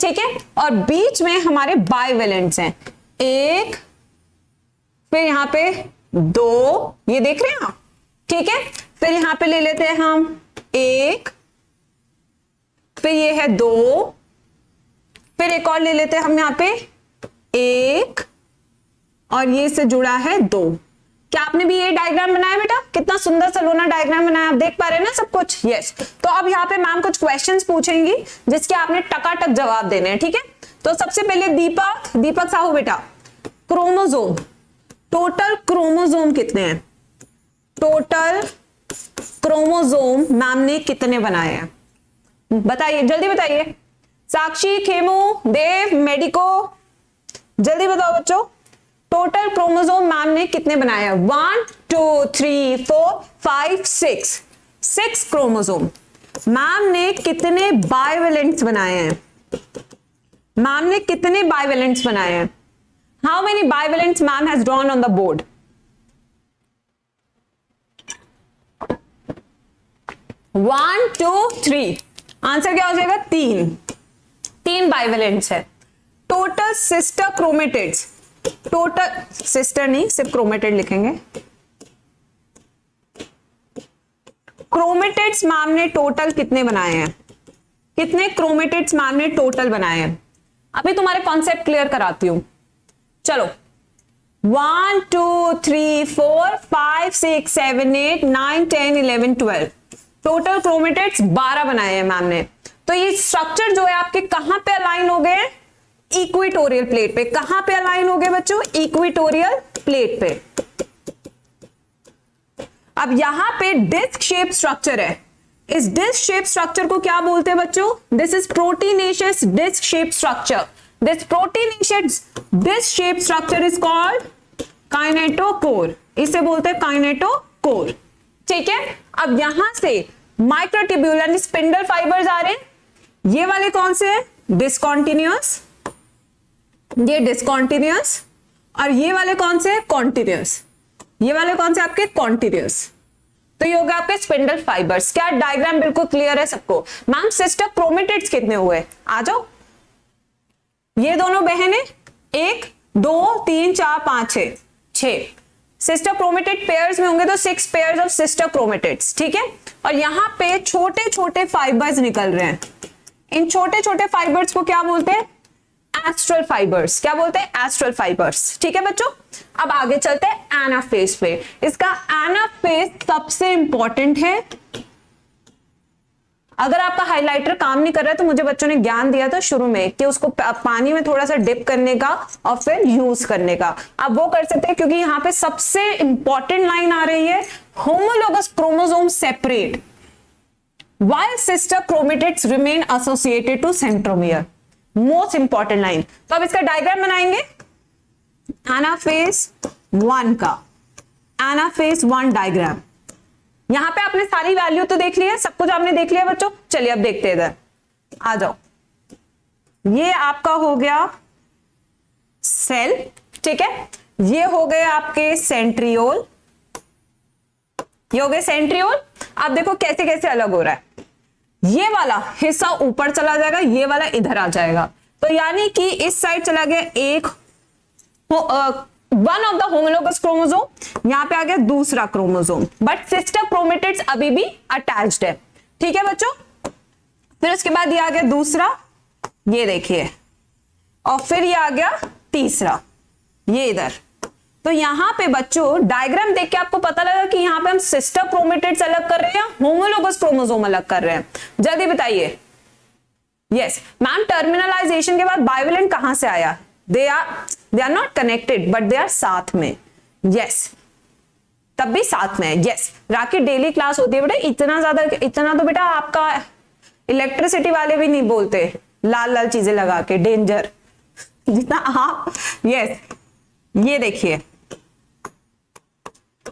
ठीक है, और बीच में हमारे बाइवेलेंट्स हैं, 1 फिर यहां पे 2, ये देख रहे हैं आप, ठीक है, फिर यहां पे ले लेते हैं हम 1, फिर ये है 2, फिर एक और ले लेते हैं हम यहां पे 1, और ये से जुड़ा है 2। क्या आपने भी ये डायग्राम बनाया बेटा? कितना सुंदर सलोना डायग्राम बनाया, आप देख पा रहे हैं ना सब कुछ? यस। तो अब यहाँ पे मैम कुछ क्वेश्चंस पूछेंगी जिसके आपने टकाटक जवाब देने हैं, ठीक है। तो सबसे पहले दीपक साहू बेटा, क्रोमोसोम, टोटल क्रोमोसोम कितने हैं? टोटल क्रोमोसोम मैम ने कितने बनाए हैं बताइए, जल्दी बताइए। साक्षी, खेमू, देव, मेडिको, जल्दी बताओ बच्चों, टोटल क्रोमोसोम मैम ने कितने बनाए हैं? 1 2 3 4 5 6 क्रोमोसोम। मैम ने कितने बाइवेलेंट्स बनाए हैं? मैम ने कितने बाइवेलेंट्स बनाए हैं? How many bivalents ma'am has drawn on the board? 1 2 3, answer क्या हो जाएगा? 3 बाइवेलेंट्स है। Total sister chromatids, total sister नहीं सिर्फ क्रोमेटिड लिखेंगे, क्रोमेटिड्स मैम ने टोटल कितने बनाए हैं? कितने क्रोमेटिड्स मैम ने टोटल बनाए हैं? अभी तुम्हारे कॉन्सेप्ट क्लियर कराती हूं। चलो 1 2 3 4 5 6 7 8 9 10 11 12, टोटल क्रोमेटिड्स 12 बनाए हैं मैम ने। तो ये स्ट्रक्चर जो है आपके कहां पे अलाइन हो गए? इक्वेटोरियल प्लेट पे। कहां पे अलाइन हो गए बच्चों? इक्वेटोरियल प्लेट पे। अब यहां पे डिस्क शेप स्ट्रक्चर है, इस डिस्क शेप स्ट्रक्चर को क्या बोलते हैं बच्चों? This is proteinaceous disc shape structure. This proteinaceous disc shape structure is called kinetochore, इसे बोलते हैं काइनेटोकोर, ठीक है। अब यहां से माइक्रोट्यूब्यूल यानी स्पिंडल फाइबर्स आ रहे हैं, ये वाले कौन से हैं? डिस्कॉन्टिन्यूअस, ये डिस्कॉन्टिन्यूअस, और ये वाले कौन से? कॉन्टिन्यूअस। ये वाले कौन से आपके? कॉन्टिन्यूअस। तो ये हो गया आपके स्पिंडल फाइबर्स। क्या डायग्राम बिल्कुल क्लियर है सबको? मैम सिस्टर क्रोमेटिड्स कितने हुए? आ जाओ, ये दोनों बहनें 1 2 3 4 5 6 सिस्टर क्रोमेटिड पेयर्स में होंगे तो 6 पेयर्स ऑफ सिस्टर क्रोमेटिड्स, ठीक है। और यहां पे छोटे छोटे फाइबर्स निकल रहे हैं, इन छोटे छोटे फाइबर्स को क्या बोलते हैं? Astral fibres. क्या बोलते हैं? एस्ट्रल फाइबर्स, ठीक है बच्चों। अब आगे चलते हैं एनाफेज पे। इसका एनाफेज सबसे इंपॉर्टेंट है, अगर आपका हाइलाइटर काम नहीं कर रहा है तो मुझे बच्चों ने ज्ञान दिया था शुरू में कि उसको पानी में थोड़ा सा डिप करने का और फिर यूज करने का, आप वो कर सकते हैं क्योंकि यहाँ पे सबसे इंपॉर्टेंट लाइन आ रही है, homologous chromosome separate while sister chromatids remain associated to centromere. Most important line. तो अब इसका डायग्राम बनाएंगे एनाफेज 1 का, एनाफेज 1 डायग्राम। यहां पे आपने सारी वैल्यू तो देख लिया, सब कुछ आपने देख लिया बच्चों। चलिए अब देखते हैं, इधर आ जाओ। ये आपका हो गया सेल, ठीक है, ये हो गए आपके सेंट्रियोल, ये हो गए सेंट्रियोल। आप देखो कैसे कैसे अलग हो रहा है, ये वाला हिस्सा ऊपर चला जाएगा, ये वाला इधर आ जाएगा। तो यानी कि इस साइड चला गया एक one of the homologous chromosome, यहां पे आ गया दूसरा क्रोमोसोम, बट सिस्टर क्रोमेटिड्स अभी भी अटैच्ड है, ठीक है बच्चों। फिर उसके बाद ये आ गया दूसरा, ये देखिए, और फिर ये आ गया तीसरा, ये इधर। तो यहां पे बच्चों डायग्राम देख के आपको पता लगा कि यहां पे हम सिस्टर क्रोमेटिड्स अलग कर रहे हैं, होमोलोगस क्रोमोसोम अलग कर रहे हैं। जल्दी बताइए। यस मैम, टर्मिनलाइजेशन के बाद बाइवेलेंट कहां से आया? They are not connected but they are साथ में। यस, तब भी साथ में है। यस, राखी डेली क्लास होती है बेटा, इतना तो बेटा आपका इलेक्ट्रिसिटी वाले भी नहीं बोलते, लाल लाल चीजें लगा के, डेंजर जितना आप। यस, ये देखिए,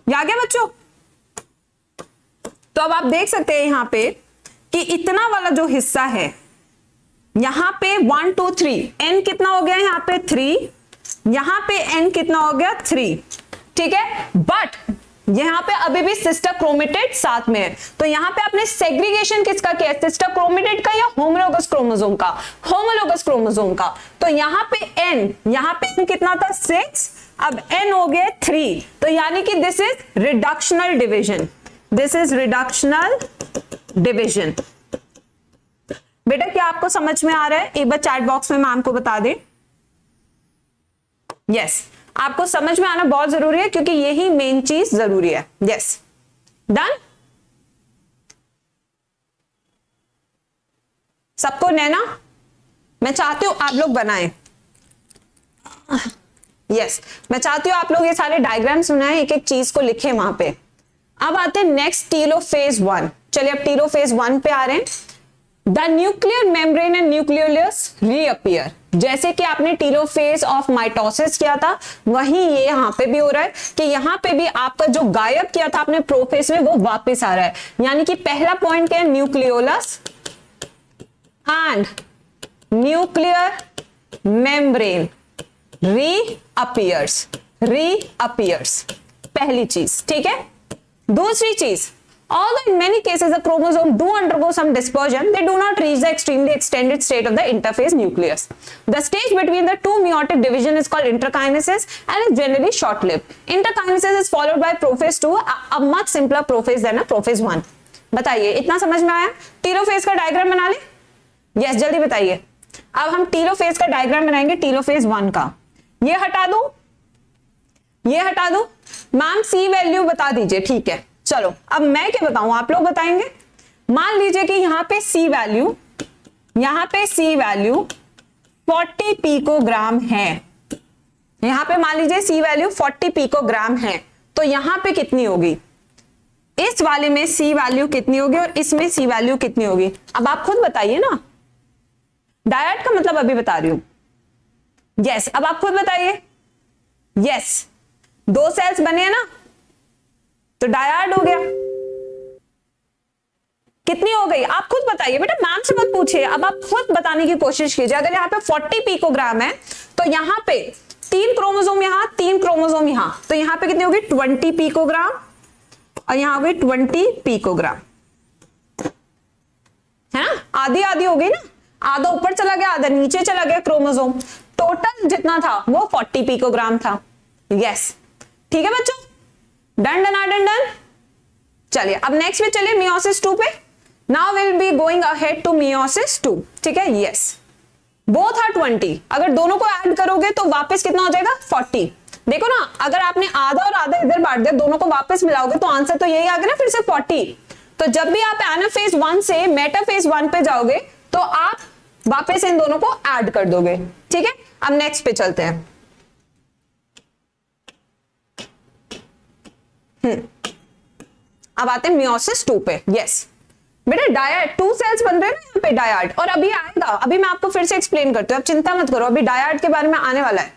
आ गया बच्चों। तो अब आप देख सकते हैं यहां पे कि इतना वाला जो हिस्सा है, यहां पे 1 2 3 n कितना हो गया, यहां पे 3, यहां पे n कितना हो गया 3, ठीक है। बट यहां पे अभी भी सिस्टर क्रोमेटिड साथ में है। तो यहां पे आपने सेग्रीगेशन किसका किया, सिस्टर क्रोमेटिड का या होमोलोगस क्रोमोसोम का? होमोलोगस क्रोमोसोम का। तो यहां पे n कितना था 6, अब n हो गया 3। तो यानी कि this is reductional division, this is reductional division. बेटा क्या आपको समझ में आ रहा है? एक बार चैट बॉक्स में मैम को बता दें। यस, आपको समझ में आना बहुत जरूरी है क्योंकि यही मेन चीज जरूरी है। Yes, done. सबको नैना, मैं चाहती हूं आप लोग बनाएं। यस, मैं चाहती हूं आप लोग ये सारे डायग्राम सुनाएं, एक एक चीज को लिखें वहां पे। अब आते हैं नेक्स्ट टीलोफेज 1। चलिए अब टीलोफेज 1 पे आ रहे हैं। The nuclear membrane and nucleolus reappear. जैसे कि आपने टीलोफेज ऑफ माइटोसिस किया था, वही ये यहां पे भी हो रहा है कि यहां पे भी आपका जो गायब किया था आपने प्रोफेज में, वो वापस आ रहा है। यानी कि पहला पॉइंट क्या है, nucleolus and nuclear membrane reappears, पहली चीज, ठीक है। दूसरी चीज, although in many cases the chromosome do undergo some dispersion, they do not reach the extremely extended state of the interphase nucleus. The stage between the two meiotic division is called interkinesis and is generally short-lived. Interkinesis is followed by prophase 2, a much simpler prophase than a prophase 1. बताइए, इतना समझ में आया? टीलोफेज का डायग्राम बना ले। यस, जल्दी बताइए। अब हम टीलोफेज का डायग्राम बनाएंगे, टीलोफेज 1 का। ये हटा दूं, ये हटा दूं। मैम सी वैल्यू बता दीजिए, ठीक है। चलो अब मैं क्या बताऊं, आप लोग बताएंगे। मान लीजिए कि यहां पे सी वैल्यू, यहां पे सी वैल्यू 40 पिकोग्राम है। यहां पे मान लीजिए सी वैल्यू 40 पिकोग्राम है, तो यहां पे कितनी होगी? इस वाले में सी वैल्यू कितनी होगी और इसमें सी वैल्यू कितनी होगी? अब आप खुद बताइए ना। डायरेक्ट का मतलब अभी बता रही हूं। यस, अब आप खुद बताइए। यस, 2 सेल्स बने हैं ना, तो डायड हो गया। कितनी हो गई आप खुद बताइए बेटा, मैम से मत पूछिए। अब आप खुद बताने की कोशिश कीजिए। अगर यहाँ पे 40 पिकोग्राम है तो यहाँ पे 3 क्रोमोसोम यहाँ, 3 क्रोमोसोम यहाँ, तो यहाँ पे कितनी होगी 20 पिकोग्राम और यहाँ होगी 20 पिकोग्राम, है ना। आधी आधी हो गई ना, आधा ऊपर चला गया आधा नीचे चला गया क्रोमोसोम। टोटल जितना था वो 40 पिकोग्राम था। यस, ठीक है बच्चों, डन डन डन डन। चलिए अब नेक्स्ट पे चलिए मियोसिस 2 पे। Now will be going ahead to meiosis 2, ठीक है। यस, बोथ आर 20, अगर दोनों को ऐड करोगे तो वापस कितना हो जाएगा 40। देखो ना, अगर आपने आधा और आधा इधर बांट दिया, दोनों को वापस मिलाओगे तो आंसर तो यही आ गया ना फिर से 40। तो जब भी आप एनाफेज 1 से मेटाफेज 1 पे जाओगे तो आप वापस इन दोनों को ऐड कर दोगे, ठीक है। अब नेक्स्ट पे चलते हैं। अब आते हैं मियोसिस 2 पे। यस बेटा, डायड 2 सेल्स बन रहे हैं ना यहाँ पे, डायड, और अभी आएगा, अभी मैं आपको फिर से एक्सप्लेन करती हूँ, अब चिंता मत करो, अभी डायड के बारे में आने वाला है।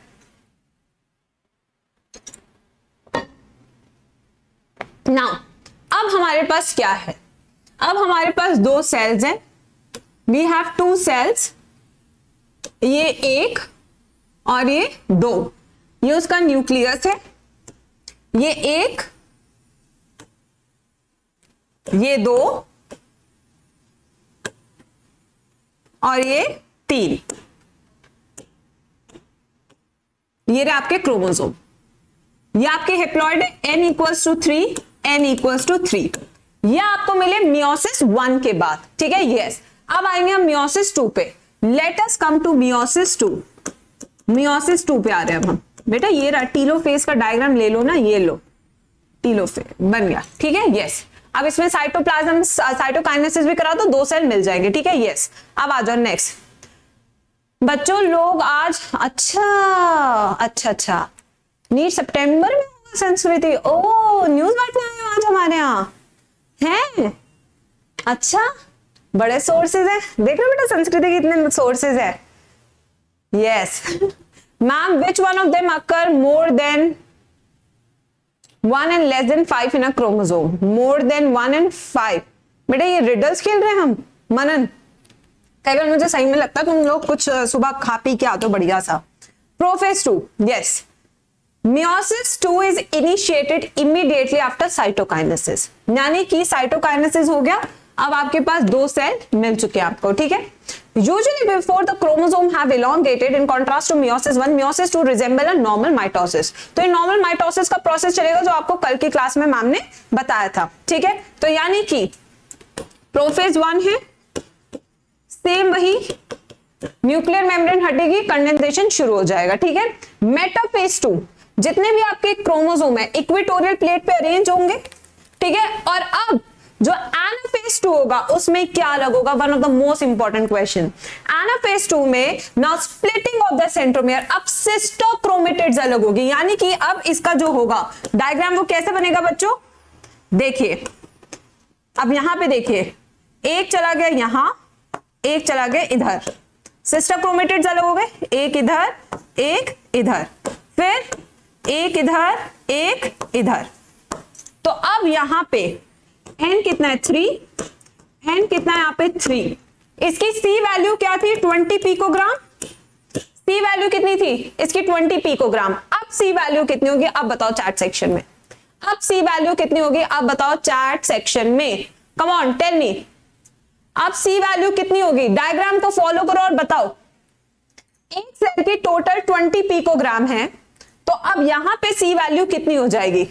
नाउ अब हमारे पास क्या है, अब हमारे पास 2 सेल्स हैं, वी हैव 2 सेल्स, ये 1 और ये 2, ये उसका न्यूक्लियस है, ये 1, ये 2 और ये 3, ये रहे आपके क्रोमोसोम, ये आपके हेप्लॉइड है, n equals to 3, n equals to 3, ये आपको मिले मियोसिस 1 के बाद, ठीक है। यस अब आएंगे हम मियोसिस 2 पे। Let us come to meiosis 2। Meiosis 2 पे आ रहे हैं हम। बेटा ये रहा टीलोफेज का डायग्राम, ले लो ना, ये लो टीलोफेज बन गया, ठीक है। यस अब इसमें साइटोप्लाज्म साइटोकाइनेसिस भी करा तो 2 सेल मिल जाएंगे, ठीक है। यस अब आ जाओ नेक्स्ट बच्चों, लोग आज अच्छा नीट सितंबर में होगा संस्कृति, ओ न्यूज बांटने आए हो आज हमारे यहाँ हैं, अच्छा बड़े सोर्सेज है, देख लो बेटा संस्कृति के इतने सोर्सेज है। Yes ma'am, which one of them occur more than 1 and less than 5 in a chromosome, more than 1 and 5। बेटा ये रिडल्स खेल रहे हैं हम, मनन कई बार मुझे सही में लगता है तुम लोग कुछ सुबह खा पी के आते हो बढ़िया सा। Prophase 2, yes meiosis 2 is initiated immediately after cytokinesis, यानी कि साइटोकाइनेसिस हो गया, अब आपके पास 2 सेल मिल चुके हैं आपको, ठीक है। Usually before the chromosome have elongated, in contrast to meiosis 1, meiosis 2 resemble a normal mitosis। तो ये normal mitosis का प्रोसेस चलेगा जो आपको कल की क्लास में मैम ने बताया था, ठीक है। तो यानी कि प्रोफेज 1 है, सेम वही न्यूक्लियर मेम्ब्रेन हटेगी, कंडेंसेशन शुरू हो जाएगा, ठीक है। मेटाफेज 2 जितने भी आपके क्रोमोसोम है इक्वेटोरियल प्लेट पे अरेंज होंगे, ठीक है। और अब जो एनाफेज 2 होगा उसमें क्या अलग होगा, one of the most important question. Anaphase 2 में now splitting of the centromere, अब सिस्टोक्रोमेटिड्स अलग होगी, यानी कि अब इसका जो होगा डायग्राम वो कैसे बनेगा बच्चों, देखिए अब यहां पे देखिए, एक चला गया यहां, एक चला गया इधर, सिस्टोक्रोमेटिड्स अलग हो गए, एक इधर एक इधर, फिर एक इधर एक इधर। तो अब यहां पे n कितना है 3, n कितना है यहाँ पे 3, इसकी C वैल्यू क्या थी 20 पिकोग्राम, C वैल्यू कितनी थी इसकी 20 पिकोग्राम। अब C वैल्यू कितनी होगी अब बताओ चैट सेक्शन में, अब C वैल्यू कितनी होगी अब बताओ चैट सेक्शन में, कम ऑन टेल मी, अब C वैल्यू कितनी होगी, डायग्राम को फॉलो करो और बताओ। एक सेल की टोटल 20 पिकोग्राम है, तो अब यहां पे C वैल्यू कितनी हो जाएगी,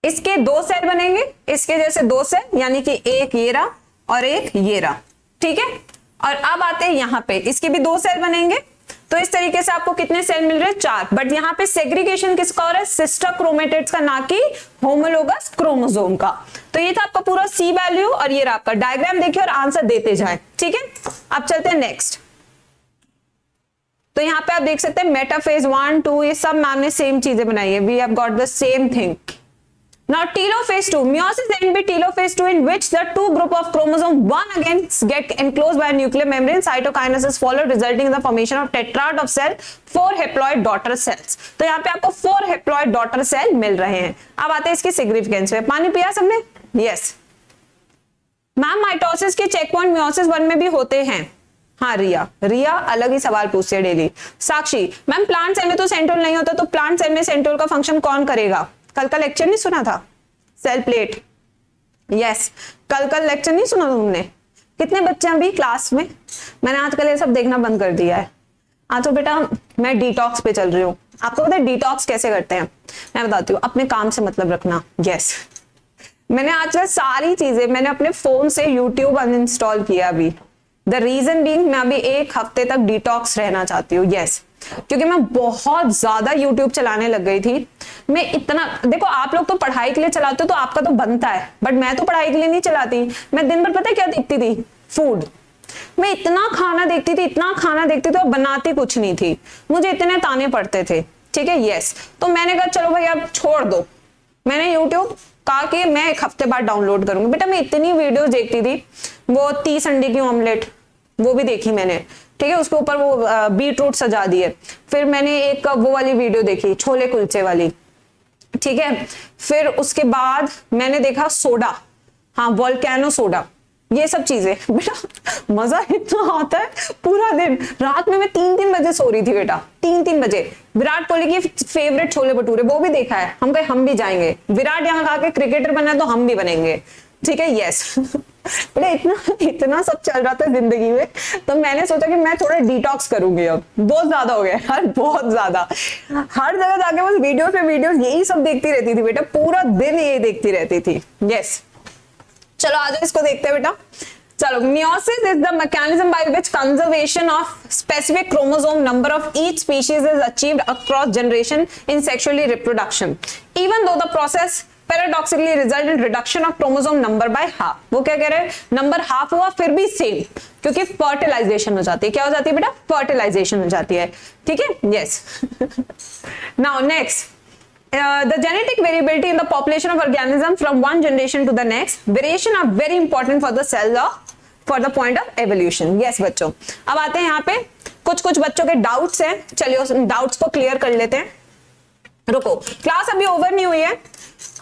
इसके 2 सेल बनेंगे, इसके जैसे 2 सेल, यानी कि एक ये रहा और एक ये रहा, ठीक है। और अब आते हैं यहां पे, इसके भी 2 सेल बनेंगे, तो इस तरीके से आपको कितने सेल मिल रहे हैं 4, बट यहां पे सेग्रीगेशन किसका हो रहा है, सिस्टर क्रोमेटिड्स का, ना कि होमोलोगस क्रोमोसोम का। तो ये था आपका पूरा C वैल्यू और ये रहा आपका डायग्राम, देखिए और आंसर देते जाए, ठीक है। अब चलते हैं नेक्स्ट। तो यहाँ पे आप देख सकते हैं मेटाफेज 1, 2 ये सब मैम ने सेम चीजें बनाई है, we have got the same thing. Now telophase 2, meiosis end with telophase 2 in which the two group of chromosome 1 again get enclosed by a nuclear membrane, cytokinesis followed resulting in the formation of tetrad of cell, 4 haploid daughter cells। तो यहाँ पे आपको 4 haploid daughter cell मिल रहे हैं। अब आते हैं इसकी सिग्निफिकेंस पे, पानी पिया सबने, यस मैम माइटोसिस के चेक पॉइंट मियोसिस 1 में भी होते हैं, हाँ रिया अलग ही सवाल पूछती है डेली। साक्षी मैम प्लांट सेल में तो सेंट्रोल नहीं होता, तो प्लांट सेल में सेंट्रोल का फंक्शन कौन करेगा, कल का लेक्चर नहीं सुना था, सेल प्लेट, यस कल का लेक्चर नहीं सुना तुमने, कितने बच्चे हैं अभी क्लास में, मैंने आजकल ये सब देखना बंद कर दिया है। आज तो बेटा मैं डिटॉक्स पे चल रही हूँ, आपको पता है डिटॉक्स कैसे करते हैं, मैं बताती हूँ, अपने काम से मतलब रखना। यस मैंने आजकल सारी चीजें मैंने अपने फोन से यूट्यूब अनइंस्टॉल किया अभी, द रीजन बीइंग मैं अभी 1 हफ्ते तक डिटॉक्स रहना चाहती हूँ। यस क्योंकि मैं बहुत ज्यादा यूट्यूब चलाने लग गई थी। मैं इतना, देखो आप लोग तो पढ़ाई के लिए चलाते हो तो आपका तो बनता है, बट मैं तो पढ़ाई के लिए नहीं चलाती। मैं दिन भर पता है क्या देखती थी? फूड। मैं इतना खाना देखती थी, इतना खाना देखती थी और बनाती कुछ नहीं थी, मुझे इतने ताने पड़ते थे। ठीक है, यस। तो मैंने कहा चलो भाई अब छोड़ दो। मैंने यूट्यूब कहा कि मैं एक हफ्ते बाद डाउनलोड करूंगी। बेटा मैं इतनी वीडियोस देखती थी, वो 30 अंडे की ऑमलेट वो भी देखी मैंने। ठीक है, उसके ऊपर वो बीटरूट सजा दिए। फिर मैंने एक वो वाली वीडियो देखी छोले कुलचे वाली। ठीक है, फिर उसके बाद मैंने देखा सोडा, हाँ वोल्केनो सोडा, ये सब चीजें। बेटा मजा इतना आता है, पूरा दिन। रात में मैं 3-3 बजे सो रही थी बेटा, 3-3 बजे। विराट कोहली की फेवरेट छोले भटूरे वो भी देखा है। हम कहे हम भी जाएंगे, विराट यहाँ खा के क्रिकेटर बना है तो हम भी बनेंगे। ठीक है, यस। बेटा इतना इतना सब चल रहा था जिंदगी में, तो मैंने सोचा कि मैं थोड़ा डिटॉक्स करूंगी। अब बहुत ज्यादा हो गया यार, बहुत ज्यादा। हर जगह जाके बस वीडियो पे वीडियो यही सब देखती रहती थी बेटा, पूरा दिन यही देखती रहती थी। यस, चलो आ जाओ इसको देखते हैं बेटा। चलो, meiosis is the mechanism by which conservation of specific chromosome number of each species is achieved across generation in sexually reproduction, even though the process paradoxically result in reduction of chromosome number by half। वो क्या कह रहे हैं, नंबर हाफ हुआ फिर भी सेम, क्योंकि फर्टिलाइजेशन हो जाती है। क्या हो जाती है बेटा? फर्टिलाइजेशन हो जाती है। ठीक है, yes. Now next, the genetic variability in the population of organism from one generation to the next, variation are very important for the cell of for the point of evolution। yes बच्चों, अब आते हैं यहाँ पे कुछ कुछ बच्चों के डाउट्स हैं। चलिए उस डाउट्स को क्लियर कर लेते हैं। रुको, क्लास अभी ओवर नहीं हुई है।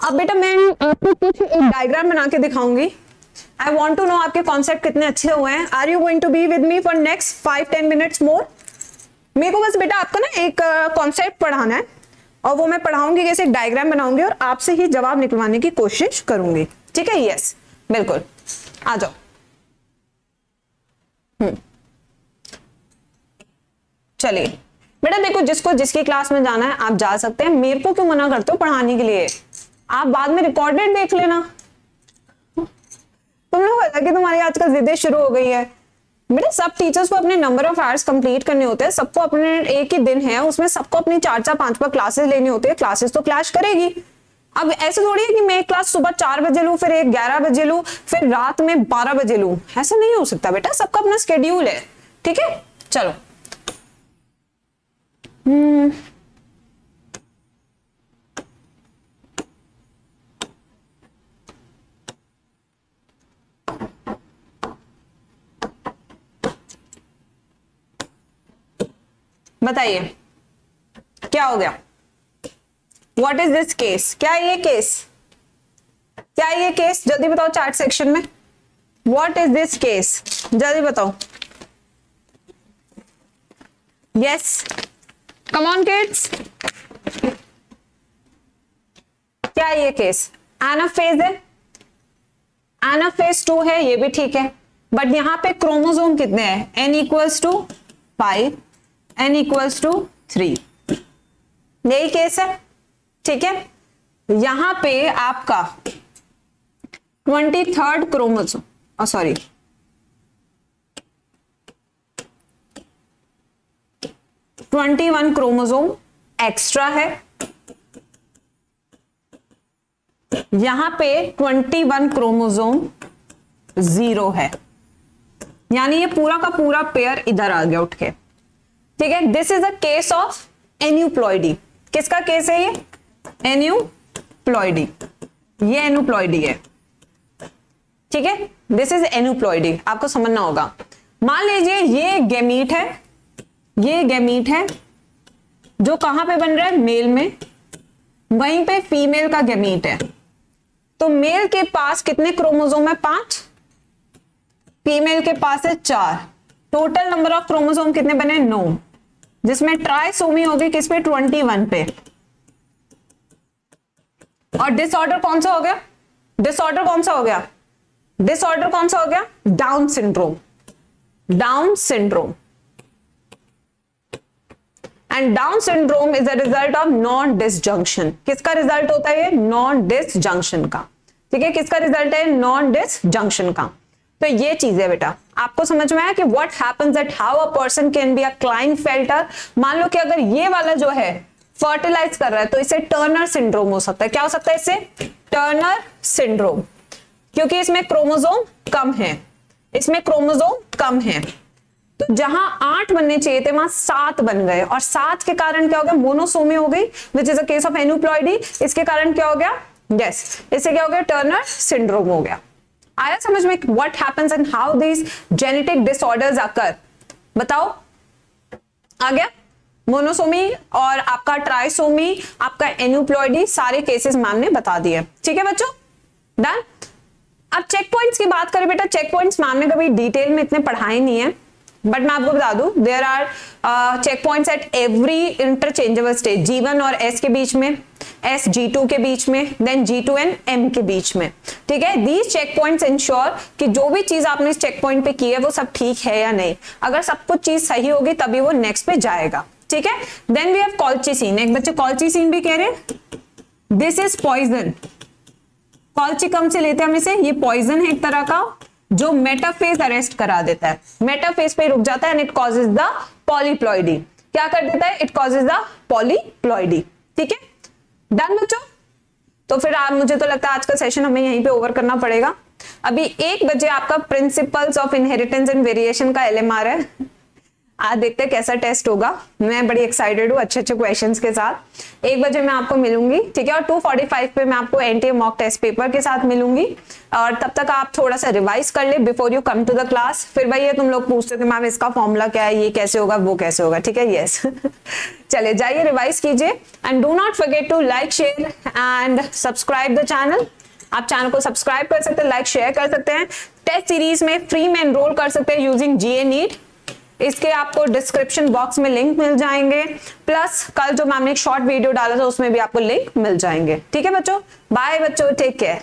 अब बेटा मैं आपको कुछ एक डायग्राम बना के दिखाऊंगी। आई वॉन्ट टू नो आपके कॉन्सेप्ट कितने अच्छे हुए हैं। Are you going to be with me for next 5-10 minutes more? मेरे को बस बेटा आपका ना एक कॉन्सेप्ट पढ़ाना है, और वो मैं पढ़ाऊंगी कैसे, एक डायग्राम बनाऊंगी और आपसे ही जवाब निकलवाने की कोशिश करूंगी। ठीक है, यस बिल्कुल, आ जाओ। चलिए बेटा देखो, जिसको जिसकी क्लास में जाना है आप जा सकते हैं, मेरे को क्यों मना करते हो पढ़ाने के लिए? आप बाद में रिकॉर्डेड देख लेना। तुम लोग पता कि तुम्हारी आजकल जिद्दें शुरू हो गई है। बेटा सब टीचर्स को अपने नंबर ऑफ आवर्स कंप्लीट करने होते हैं, सबको अपने एक ही दिन है उसमें सबको अपनी 4-4 5-5 क्लासेस लेनी होती है। क्लासेस तो क्लैश करेगी। अब ऐसे थोड़ी है कि मैं एक क्लास सुबह 4 बजे लूं, फिर एक 11 बजे लूं, फिर रात में 12 बजे लूं। ऐसा नहीं हो सकता बेटा, सबका अपना स्केड्यूल है। ठीक है, चलो बताइए क्या हो गया? What is this case? क्या ये केस? क्या ये केस? जल्दी बताओ चैट सेक्शन में। What is this case? जल्दी बताओ। Yes, come on kids. क्या ये केस? एनाफेज है, एनाफेज 2 है, ये भी ठीक है, बट यहां पे क्रोमोसोम कितने हैं? n = 5, n = 3, यही केस है। ठीक है, यहां पे आपका 23rd chromosome, sorry 21 chromosome extra है। यहां पे 21 क्रोमोसोम 0 है, यानी ये पूरा का पूरा पेयर इधर आ गया उठ के। ठीक है, this is a case of aneuploidy. किसका केस है ये? एन्यूप्लॉइडी, ये एन्यूप्लॉइडी है। ठीक है, दिस इज एन्यूप्लॉइडी, आपको समझना होगा। मान लीजिए ये गैमीट है, ये गैमीट है जो कहां पे बन रहा है? मेल में। वहीं पे फीमेल का गैमीट है। तो मेल के पास कितने क्रोमोसोम है? 5। फीमेल के पास है 4। टोटल नंबर ऑफ क्रोमोसोम कितने बने? 9, जिसमें ट्राइसोमी होगी किस पे? 21 पे। और डिसऑर्डर कौन सा हो गया? डिसऑर्डर कौन सा हो गया? डिसऑर्डर कौन सा हो गया? Down syndrome. Down syndrome, and down syndrome is a result of non disjunction. किसका रिजल्ट होता है ये? नॉन डिसजंक्शन का। ठीक है, किसका रिजल्ट है? नॉन डिसजंक्शन का। तो ये चीज है बेटा, आपको समझ में आया कि what happens at how a person can be a Klinefelter. मान लो कि अगर ये वाला जो है फर्टिलाइज कर रहा है तो इसे टर्नर सिंड्रोम हो सकता है। क्या हो सकता है इसे? टर्नर सिंड्रोम, क्योंकि इसमें क्रोमोसोम कम है, इसमें क्रोमोसोम कम है। तो जहां 8 बनने चाहिए थे वहां 7 बन गए, और 7 के कारण क्या हो गया? मोनोसोमी हो गई, which is a case of aneuploidy. इसके कारण क्या हो गया? यस, इससे क्या हो गया? टर्नर सिंड्रोम हो गया। आया समझ में? What happens and how these genetic disorders occur. बताओ, आ गया? मोनोसोमी और आपका ट्राइसोमी, आपका एन्यूप्लॉइडी, सारे केसेस मैम ने बता दिए। ठीक है बच्चों, डन। अब चेक पॉइंट्स की बात करें बेटा, चेक पॉइंट्स मैम ने कभी डिटेल में इतने पढ़ाए नहीं है, बट मैं आपको बता दूं there are check points at every interchangeable stage, G1 और S के बीच में, S G2 के बीच में, देन G2 एंड M के बीच में। ठीक है, दीज चेक पॉइंट्स इंश्योर कि जो भी चीज आपने इस चेक पॉइंट पे की है वो सब ठीक है या नहीं। अगर सब कुछ चीज सही होगी तभी वो नेक्स्ट पे जाएगा। ठीक है, देन वी हैव कॉल्चिसिन। एक बच्चे कॉल्चिसिन भी कह रहे हैं, दिस इज पॉइजन। कॉल्चिकम से लेते हैं हम इसे, ये पॉइजन है एक तरह का जो मेटाफेज अरेस्ट करा देता है, मेटाफेज पे रुक जाता है, and it causes the polyploidy. क्या कर देता है? It causes the polyploidy. ठीक है, डन बच्चों। तो फिर आप, मुझे तो लगता है आज का सेशन हमें यहीं पे ओवर करना पड़ेगा। अभी 1 बजे आपका principles of inheritance and variation का LMR है। आज देखते हैं कैसा टेस्ट होगा, मैं बड़ी एक्साइटेड हूँ अच्छे अच्छे क्वेश्चंस के साथ। 1 बजे मैं आपको मिलूंगी, ठीक है, और 2:45 पे मैं आपको NTA मॉक टेस्ट पेपर के साथ मिलूंगी। और तब तक आप थोड़ा सा रिवाइज कर ले before you come to the class. फिर भाई ये तुम लोग पूछते थे मैम इसका फॉर्मूला क्या है, ये कैसे होगा, वो कैसे होगा। ठीक है, यस चले जाइए रिवाइज कीजिए, and do not forget to like, share and subscribe the channel. आप चैनल को सब्सक्राइब कर सकते हैं, लाइक शेयर कर सकते हैं। टेस्ट सीरीज में फ्री में एनरोल कर सकते हैं यूजिंग GA नीट। इसके आपको डिस्क्रिप्शन बॉक्स में लिंक मिल जाएंगे, प्लस कल जो मैम ने एक शॉर्ट वीडियो डाला था उसमें भी आपको लिंक मिल जाएंगे। ठीक है बच्चों, बाय बच्चों, टेक केयर।